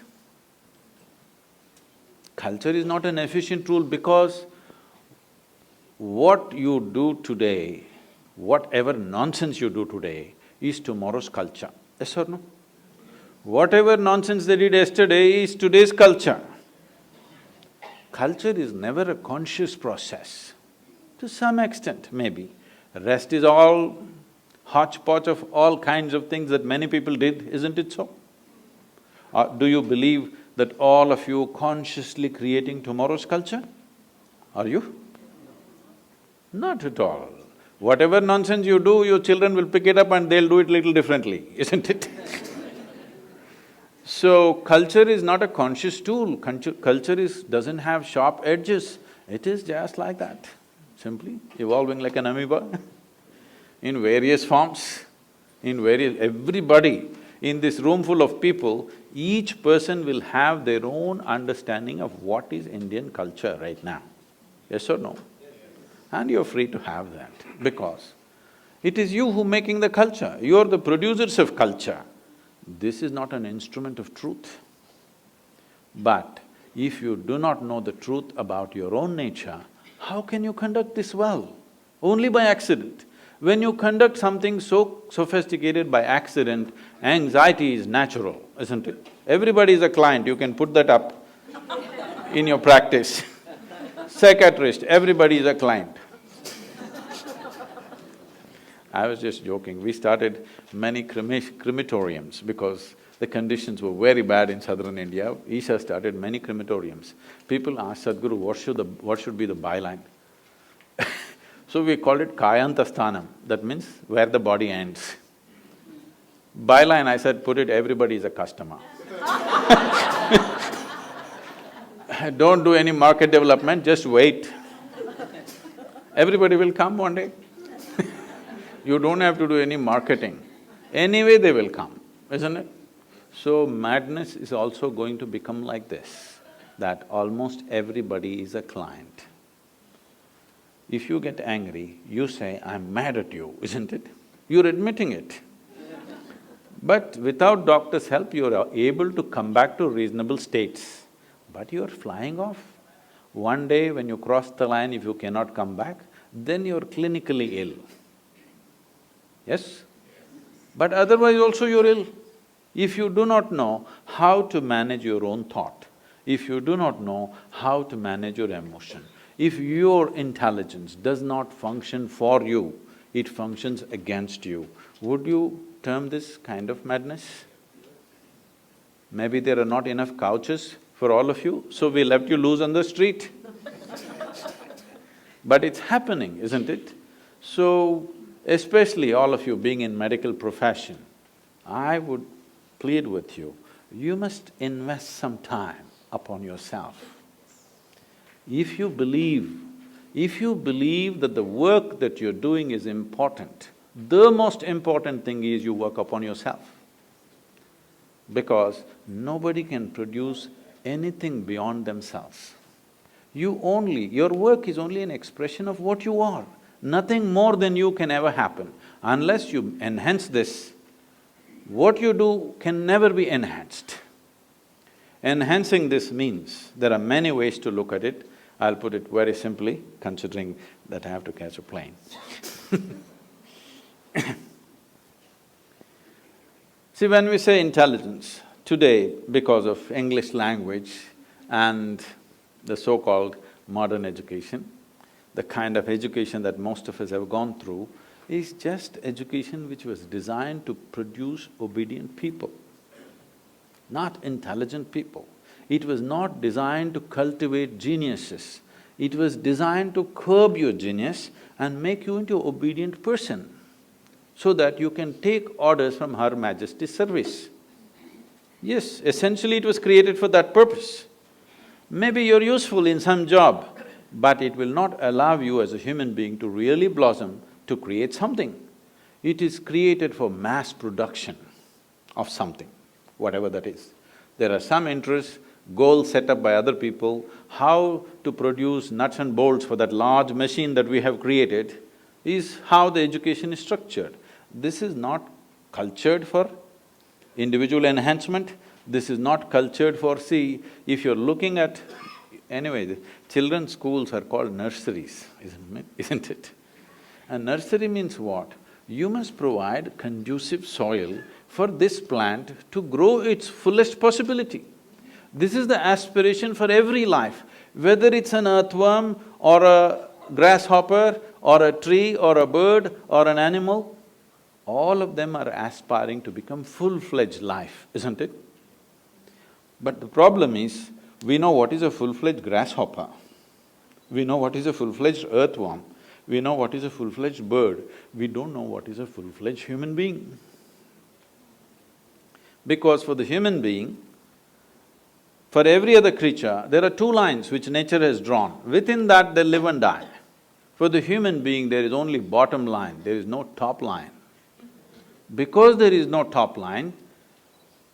Culture is not an efficient tool because what you do today, whatever nonsense you do today, is tomorrow's culture. Yes or no? Whatever nonsense they did yesterday is today's culture. Culture is never a conscious process. To some extent, maybe. Rest is all hodgepodge of all kinds of things that many people did, isn't it so? Or do you believe that all of you consciously creating tomorrow's culture? Are you? Not at all. Whatever nonsense you do, your children will pick it up and they'll do it little differently, isn't it? So, culture is not a conscious tool, culture doesn't have sharp edges, it is just like that, simply evolving like an amoeba in various forms, everybody in this room full of people, each person will have their own understanding of what is Indian culture right now. Yes or no? And you're free to have that, because it is you who making the culture, you're the producers of culture. This is not an instrument of truth. But if you do not know the truth about your own nature, how can you conduct this well? Only by accident. When you conduct something so sophisticated by accident, anxiety is natural, isn't it? Everybody is a client, you can put that up in your practice. Psychiatrist, everybody is a client. I was just joking, we started many crematoriums because the conditions were very bad in southern India. Isha started many crematoriums. People asked Sadhguru, what should be the byline? So we called it Kayantasthanam, that means where the body ends. Byline, I said, put it, everybody is a customer. Don't do any market development, just wait. Everybody will come one day. You don't have to do any marketing. Anyway, they will come, isn't it? So, madness is also going to become like this, that almost everybody is a client. If you get angry, you say, I'm mad at you, isn't it? You're admitting it. But without doctor's help, you're able to come back to reasonable states. But you're flying off. One day when you cross the line, if you cannot come back, then you're clinically ill. Yes? But otherwise also you're ill. If you do not know how to manage your own thought, if you do not know how to manage your emotion, if your intelligence does not function for you, it functions against you, would you term this kind of madness? Maybe there are not enough couches for all of you, so we left you loose on the street. But it's happening, isn't it? So, especially all of you being in medical profession, I would plead with you, you must invest some time upon yourself. If you believe that the work that you're doing is important, the most important thing is you work upon yourself. Because nobody can produce anything beyond themselves. Your work is only an expression of what you are. Nothing more than you can ever happen. Unless you enhance this, what you do can never be enhanced. Enhancing this means, there are many ways to look at it. I'll put it very simply, considering that I have to catch a plane. See, when we say intelligence, today, because of English language and the so-called modern education, the kind of education that most of us have gone through is just education which was designed to produce obedient people, not intelligent people. It was not designed to cultivate geniuses. It was designed to curb your genius and make you into an obedient person, so that you can take orders from Her Majesty's service. Yes, essentially it was created for that purpose. Maybe you're useful in some job, but it will not allow you as a human being to really blossom, to create something. It is created for mass production of something, whatever that is. There are some interests, goals set up by other people, how to produce nuts and bolts for that large machine that we have created is how the education is structured. This is not cultured for individual enhancement, this is not cultured for… See, if you're looking at… Anyway, the children's schools are called nurseries, isn't it? A nursery means what? You must provide conducive soil for this plant to grow its fullest possibility. This is the aspiration for every life, whether it's an earthworm or a grasshopper or a tree or a bird or an animal, all of them are aspiring to become full-fledged life, isn't it? But the problem is, we know what is a full-fledged grasshopper, we know what is a full-fledged earthworm, we know what is a full-fledged bird, we don't know what is a full-fledged human being. Because for the human being, for every other creature, there are two lines which nature has drawn. Within that, they live and die. For the human being, there is only bottom line, there is no top line. Because there is no top line,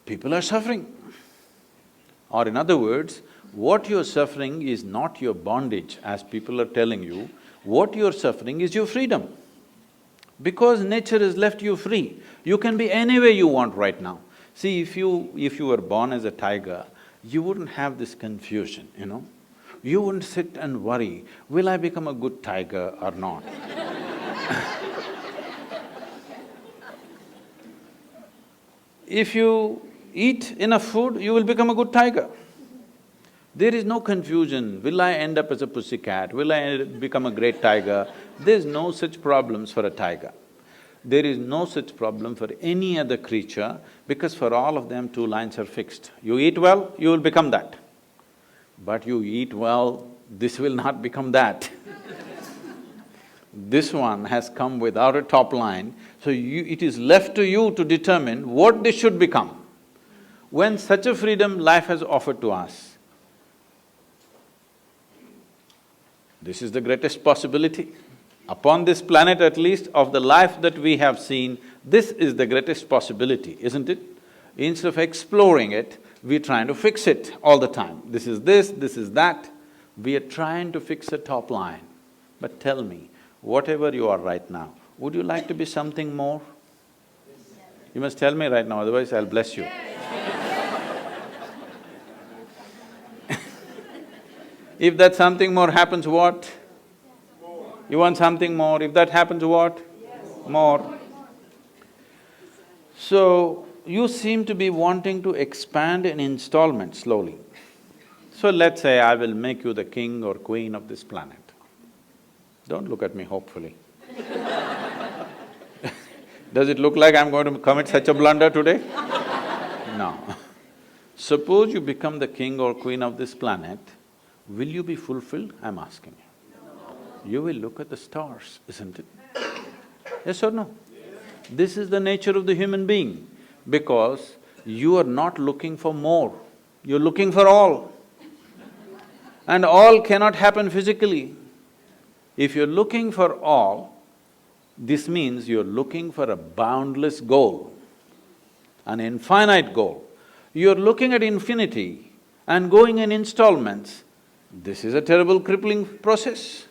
people are suffering. Or in other words, what you're suffering is not your bondage, as people are telling you, what you're suffering is your freedom. Because nature has left you free, you can be any way you want right now. See, if you were born as a tiger, you wouldn't have this confusion, you know. You wouldn't sit and worry, will I become a good tiger or not? If you eat enough food, you will become a good tiger. There is no confusion, will I end up as a pussycat, will I become a great tiger? There's no such problems for a tiger. There is no such problem for any other creature because for all of them, two lines are fixed. You eat well, you will become that. But you eat well, this will not become that. This one has come without a top line, so it is left to you to determine what this should become. When such a freedom life has offered to us, this is the greatest possibility. Upon this planet at least, of the life that we have seen, this is the greatest possibility, isn't it? Instead of exploring it, we're trying to fix it all the time. This is that. We are trying to fix a top line. But tell me, whatever you are right now, would you like to be something more? You must tell me right now, otherwise I'll bless you. If that something more happens, what? You want something more, if that happens, what? More. So, you seem to be wanting to expand in installments slowly. So let's say I will make you the king or queen of this planet. Don't look at me hopefully. Does it look like I'm going to commit such a blunder today? No. Suppose you become the king or queen of this planet, will you be fulfilled? I'm asking you. You will look at the stars, isn't it? Yes or no? This is the nature of the human being, because you are not looking for more, you're looking for all. And all cannot happen physically. If you're looking for all, this means you're looking for a boundless goal, an infinite goal. You're looking at infinity and going in installments. This is a terrible crippling process.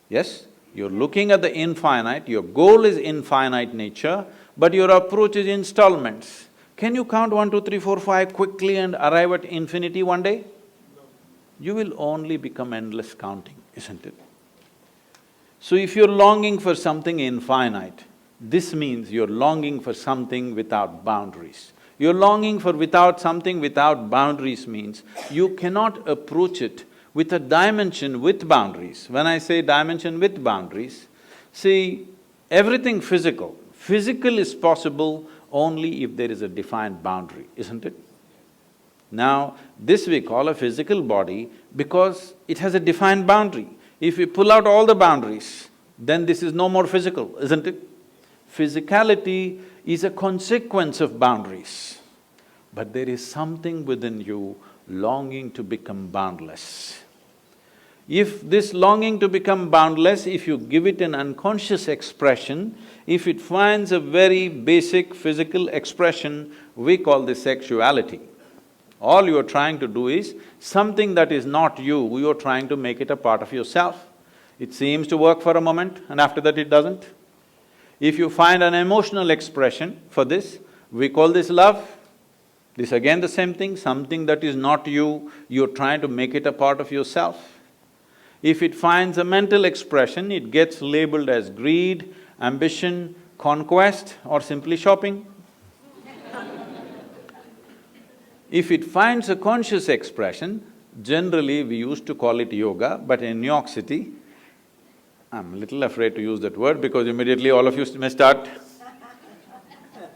Yes, you're looking at the infinite, your goal is infinite nature, but your approach is installments. Can you count 1, 2, 3, 4, 5 quickly and arrive at infinity one day? You will only become endless counting, isn't it? So if you're longing for something infinite, this means you're longing for something without boundaries. You're longing for something without boundaries means you cannot approach it with a dimension with boundaries. When I say dimension with boundaries, see, everything physical is possible only if there is a defined boundary, isn't it? Now, this we call a physical body because it has a defined boundary. If we pull out all the boundaries, then this is no more physical, isn't it? Physicality is a consequence of boundaries, but there is something within you longing to become boundless. If this longing to become boundless, if you give it an unconscious expression, if it finds a very basic physical expression, we call this sexuality. All you're trying to do is something that is not you're trying to make it a part of yourself. It seems to work for a moment and after that it doesn't. If you find an emotional expression for this, we call this love. This again the same thing, something that is not you're trying to make it a part of yourself. If it finds a mental expression, it gets labeled as greed, ambition, conquest, or simply shopping. If it finds a conscious expression, generally we used to call it yoga, but in New York City, I'm a little afraid to use that word because immediately all of you may start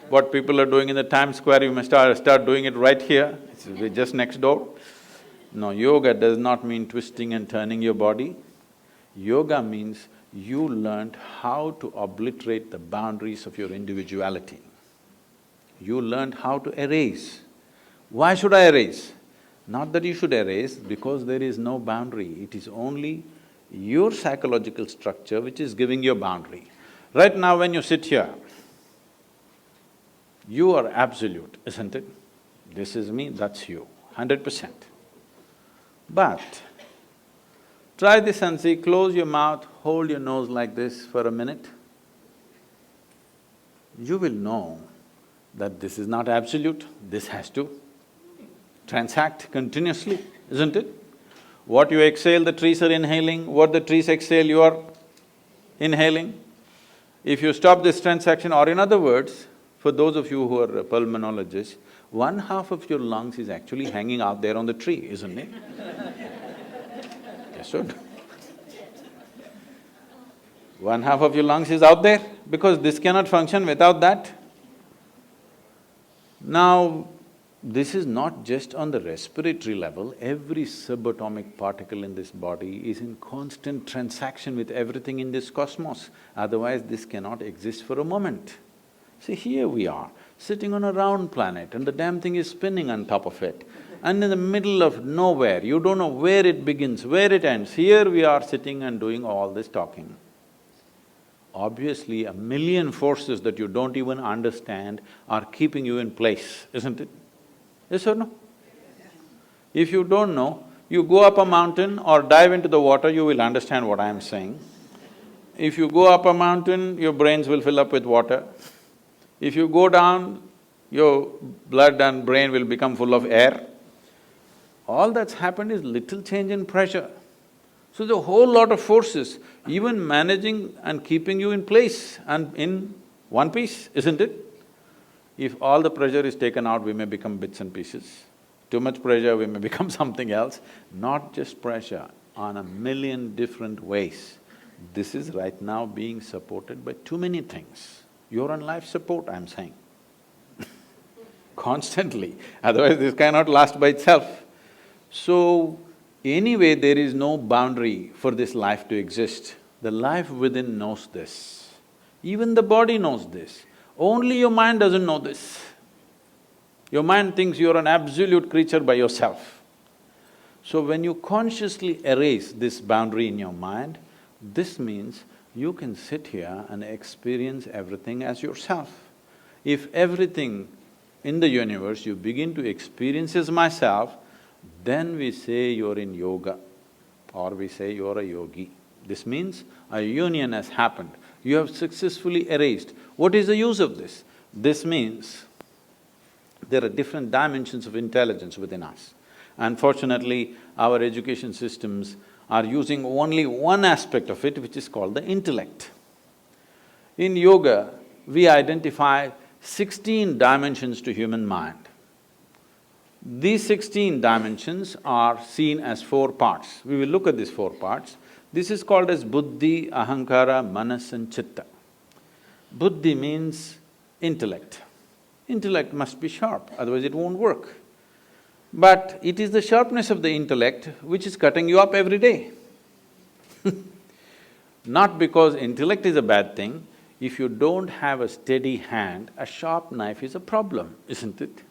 what people are doing in the Times Square, you may start doing it right here, it's just next door. No, yoga does not mean twisting and turning your body. Yoga means you learned how to obliterate the boundaries of your individuality. You learned how to erase. Why should I erase? Not that you should erase, because there is no boundary, it is only your psychological structure which is giving you a boundary. Right now when you sit here, you are absolute, isn't it? This is me, that's you, 100%. But try this and see, close your mouth, hold your nose like this for a minute. You will know that this is not absolute, this has to transact continuously, isn't it? What you exhale, the trees are inhaling, what the trees exhale, you are inhaling. If you stop this transaction, or in other words, for those of you who are pulmonologists, one half of your lungs is actually hanging out there on the tree, isn't it? Yes or no? One half of your lungs is out there because this cannot function without that. Now, this is not just on the respiratory level, every subatomic particle in this body is in constant transaction with everything in this cosmos, otherwise this cannot exist for a moment. See, here we are, sitting on a round planet and the damn thing is spinning on top of it. And in the middle of nowhere, you don't know where it begins, where it ends. Here we are sitting and doing all this talking. Obviously, a million forces that you don't even understand are keeping you in place, isn't it? Yes or no? If you don't know, you go up a mountain or dive into the water, you will understand what I am saying. If you go up a mountain, your brains will fill up with water. If you go down, your blood and brain will become full of air. All that's happened is little change in pressure. So the whole lot of forces, even managing and keeping you in place and in one piece, isn't it? If all the pressure is taken out, we may become bits and pieces. Too much pressure, we may become something else. Not just pressure, on a million different ways. This is right now being supported by too many things. You're on life support, I'm saying constantly, otherwise this cannot last by itself. So, anyway, there is no boundary for this life to exist. The life within knows this. Even the body knows this. Only your mind doesn't know this. Your mind thinks you're an absolute creature by yourself. So when you consciously erase this boundary in your mind, this means you can sit here and experience everything as yourself. If everything in the universe you begin to experience as myself, then we say you're in yoga or we say you're a yogi. This means a union has happened, you have successfully erased. What is the use of this? This means there are different dimensions of intelligence within us. Unfortunately, our education systems are using only one aspect of it, which is called the intellect. In yoga, we identify 16 dimensions to human mind. These 16 dimensions are seen as 4 parts. We will look at these 4 parts. This is called as buddhi, ahankara, manas and chitta. Buddhi means intellect. Intellect must be sharp, otherwise it won't work. But it is the sharpness of the intellect which is cutting you up every day. Not because intellect is a bad thing, if you don't have a steady hand, a sharp knife is a problem, isn't it?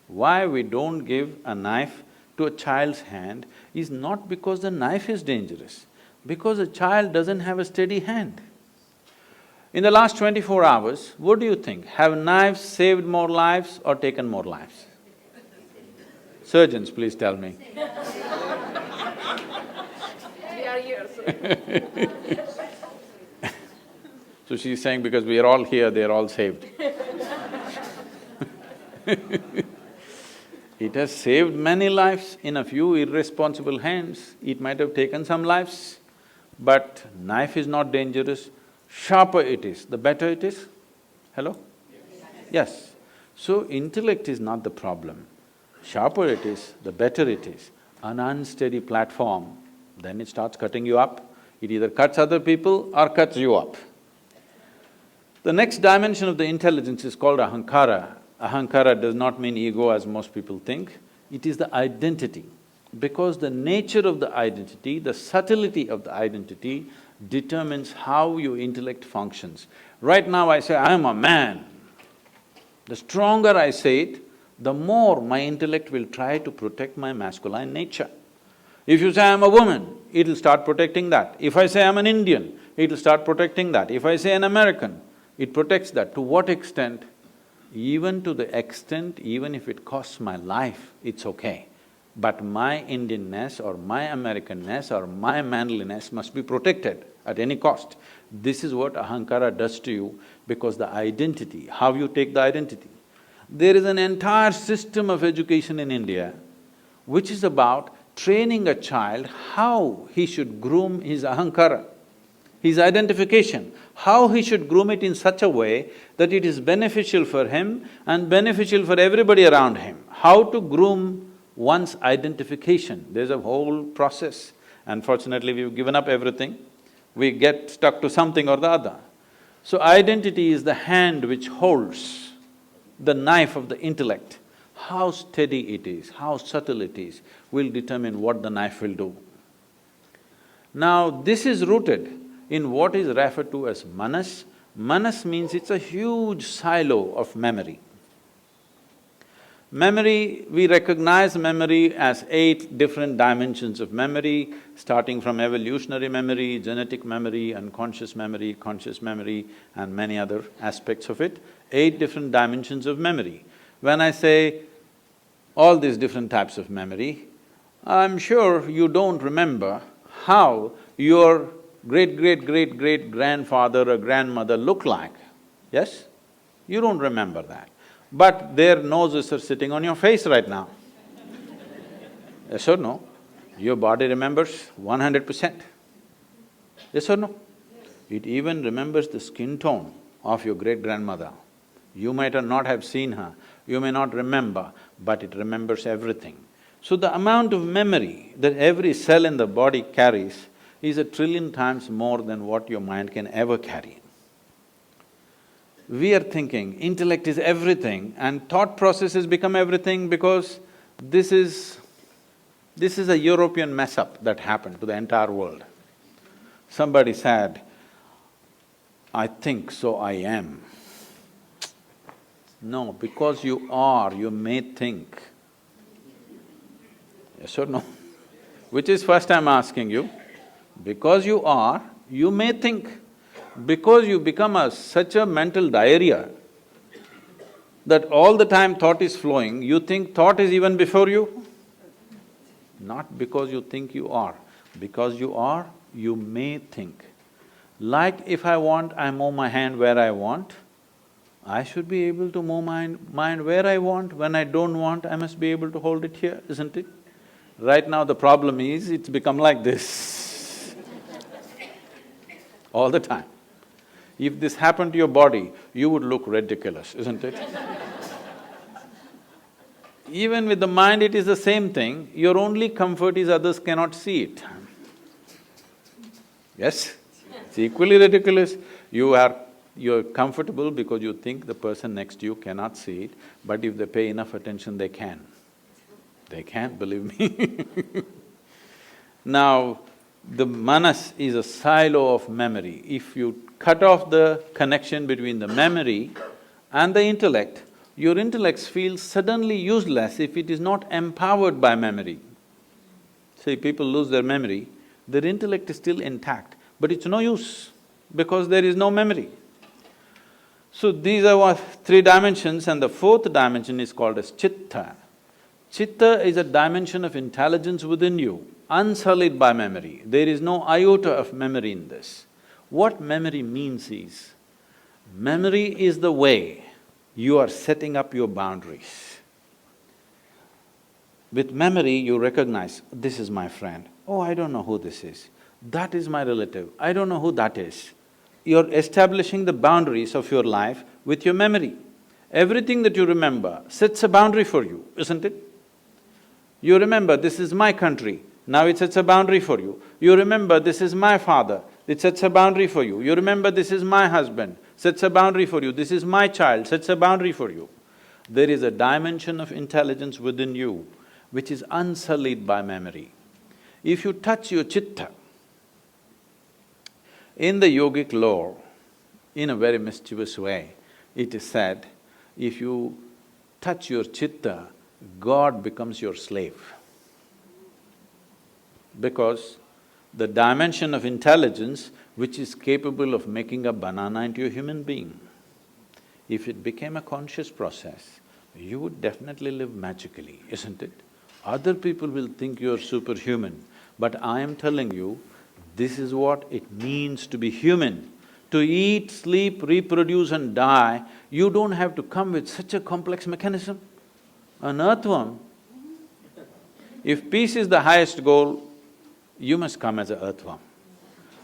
Why we don't give a knife to a child's hand is not because the knife is dangerous, because a child doesn't have a steady hand. In the last 24 hours, what do you think? Have knives saved more lives or taken more lives? Surgeons, please tell me. We are here, so. So she's saying because we are all here, they're all saved. It has saved many lives in a few irresponsible hands. It might have taken some lives, but knife is not dangerous. Sharper it is, the better it is. Hello? Yes. So intellect is not the problem. Sharper it is, the better it is. An unsteady platform, then it starts cutting you up. It either cuts other people or cuts you up. The next dimension of the intelligence is called ahankara. Ahankara does not mean ego as most people think. It is the identity. Because the nature of the identity, the subtlety of the identity determines how your intellect functions. Right now I say, I am a man. The stronger I say it, the more my intellect will try to protect my masculine nature. If you say I am a woman, it'll start protecting that. If I say I'm an Indian, it'll start protecting that. If I say an American, it protects that. To what extent? Even to the extent, even if it costs my life, it's okay. But my Indianness or my Americanness or my manliness must be protected at any cost. This is what ahankara does to you, because the identity, how you take the identity. There is an entire system of education in India which is about training a child how he should groom his ahankara, his identification, how he should groom it in such a way that it is beneficial for him and beneficial for everybody around him. How to groom one's identification, there's a whole process. Unfortunately, we've given up everything, we get stuck to something or the other. So identity is the hand which holds the knife of the intellect. How steady it is, how subtle it is, will determine what the knife will do. Now, this is rooted in what is referred to as manas. Manas means it's a huge silo of memory. Memory, we recognize memory as 8 different dimensions of memory, starting from evolutionary memory, genetic memory, unconscious memory, conscious memory, and many other aspects of it. 8 different dimensions of memory. When I say all these different types of memory, I'm sure you don't remember how your great-great-great-great-grandfather or grandmother looked like, yes? You don't remember that. But their noses are sitting on your face right now. Yes or no? Your body remembers 100%. Yes or no? It even remembers the skin tone of your great-grandmother. You might not have seen her, you may not remember, but it remembers everything. So the amount of memory that every cell in the body carries is 1,000,000,000,000 times more than what your mind can ever carry. We are thinking intellect is everything and thought processes become everything because this is a European mess-up that happened to the entire world. Somebody said, I think, so I am. No, because you are, you may think. Yes or no? Which is first I'm asking you, because you are, you may think. Because you become such a mental diarrhea that all the time thought is flowing, you think thought is even before you? Not because you think you are. Because you are, you may think. Like if I want, I move my hand where I want, I should be able to move my mind where I want. When I don't want, I must be able to hold it here, isn't it? Right now the problem is, it's become like this all the time. If this happened to your body, you would look ridiculous, isn't it? Even with the mind, it is the same thing. Your only comfort is others cannot see it. Yes? It's equally ridiculous. You're comfortable because you think the person next to you cannot see it, but if they pay enough attention, they can. They can, believe me. Now, the manas is a silo of memory. If you cut off the connection between the memory and the intellect, your intellect feels suddenly useless if it is not empowered by memory. See, people lose their memory, their intellect is still intact, but it's no use because there is no memory. So these are what three dimensions, and the fourth dimension is called as chitta. Chitta is a dimension of intelligence within you, unsullied by memory. There is no iota of memory in this. What memory means is, memory is the way you are setting up your boundaries. With memory, you recognize, this is my friend, oh, I don't know who this is. That is my relative, I don't know who that is. You're establishing the boundaries of your life with your memory. Everything that you remember sets a boundary for you, isn't it? You remember, this is my country, now it sets a boundary for you. You remember, this is my father, it sets a boundary for you. You remember, this is my husband, sets a boundary for you. This is my child, sets a boundary for you. There is a dimension of intelligence within you which is unsullied by memory. If you touch your chitta, in the yogic lore, in a very mischievous way, it is said, if you touch your chitta, God becomes your slave. Because the dimension of intelligence which is capable of making a banana into a human being, if it became a conscious process, you would definitely live magically, isn't it? Other people will think you're superhuman, but I am telling you, this is what it means to be human. To eat, sleep, reproduce and die, you don't have to come with such a complex mechanism. An earthworm, if peace is the highest goal, you must come as an earthworm,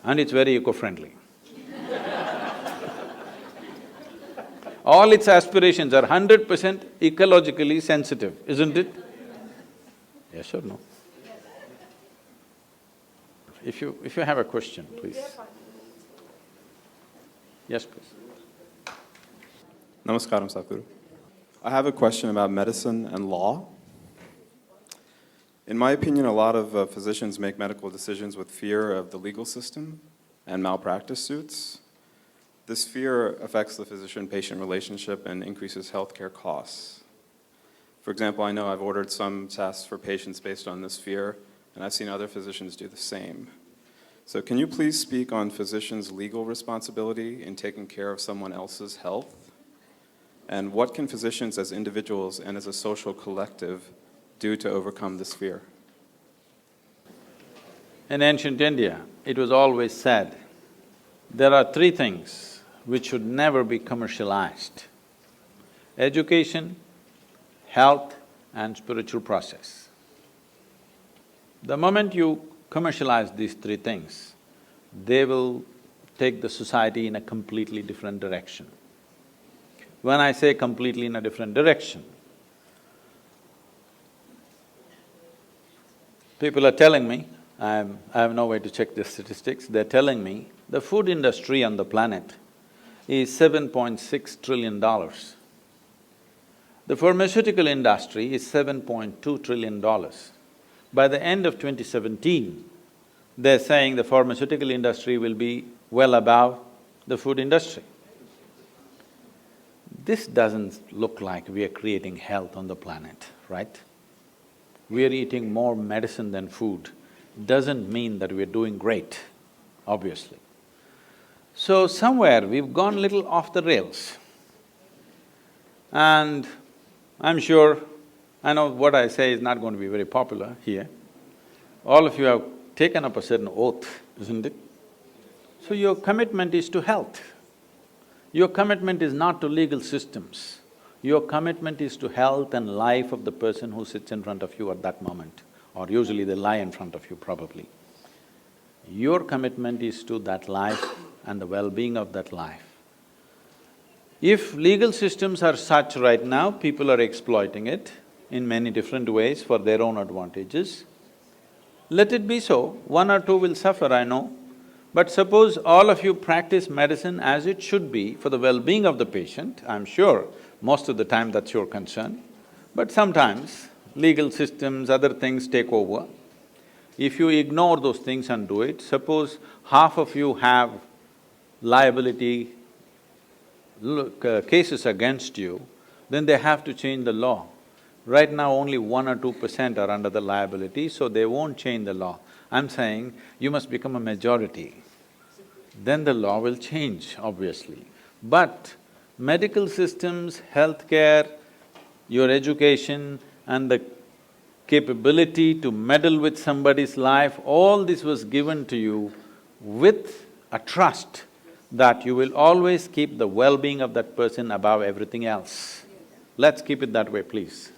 and it's very eco-friendly. All its aspirations are 100% ecologically sensitive, isn't it? Yes or no? If you have a question, please. Yes, please. Namaskaram, Sadhguru. I have a question about medicine and law. In my opinion, a lot of physicians make medical decisions with fear of the legal system and malpractice suits. This fear affects the physician-patient relationship and increases healthcare costs. For example, I know I've ordered some tests for patients based on this fear, and I've seen other physicians do the same. So can you please speak on physicians' legal responsibility in taking care of someone else's health? And what can physicians as individuals and as a social collective do to overcome this fear? In ancient India, it was always said, there are three things which should never be commercialized: education, health and spiritual process. The moment you commercialize these three things, they will take the society in a completely different direction. When I say completely in a different direction, people are telling me, I have no way to check the statistics, they're telling me the food industry on the planet is $7.6 trillion. The pharmaceutical industry is $7.2 trillion. By the end of 2017, they're saying the pharmaceutical industry will be well above the food industry. This doesn't look like we are creating health on the planet, right? We are eating more medicine than food. Doesn't mean that we're doing great, obviously. So somewhere we've gone little off the rails. And I'm sure, I know what I say is not going to be very popular here. All of you have taken up a certain oath, isn't it? So your commitment is to health. Your commitment is not to legal systems. Your commitment is to health and life of the person who sits in front of you at that moment, or usually they lie in front of you probably. Your commitment is to that life and the well-being of that life. If legal systems are such right now, people are exploiting it in many different ways for their own advantages. Let it be so, one or two will suffer, I know. But suppose all of you practice medicine as it should be for the well-being of the patient, I'm sure most of the time that's your concern. But sometimes legal systems, other things take over. If you ignore those things and do it, suppose half of you have liability cases against you, then they have to change the law. Right now, only 1 or 2% are under the liability, so they won't change the law. I'm saying you must become a majority, then the law will change, obviously. But medical systems, healthcare, your education and the capability to meddle with somebody's life, all this was given to you with a trust that you will always keep the well-being of that person above everything else. Let's keep it that way, please.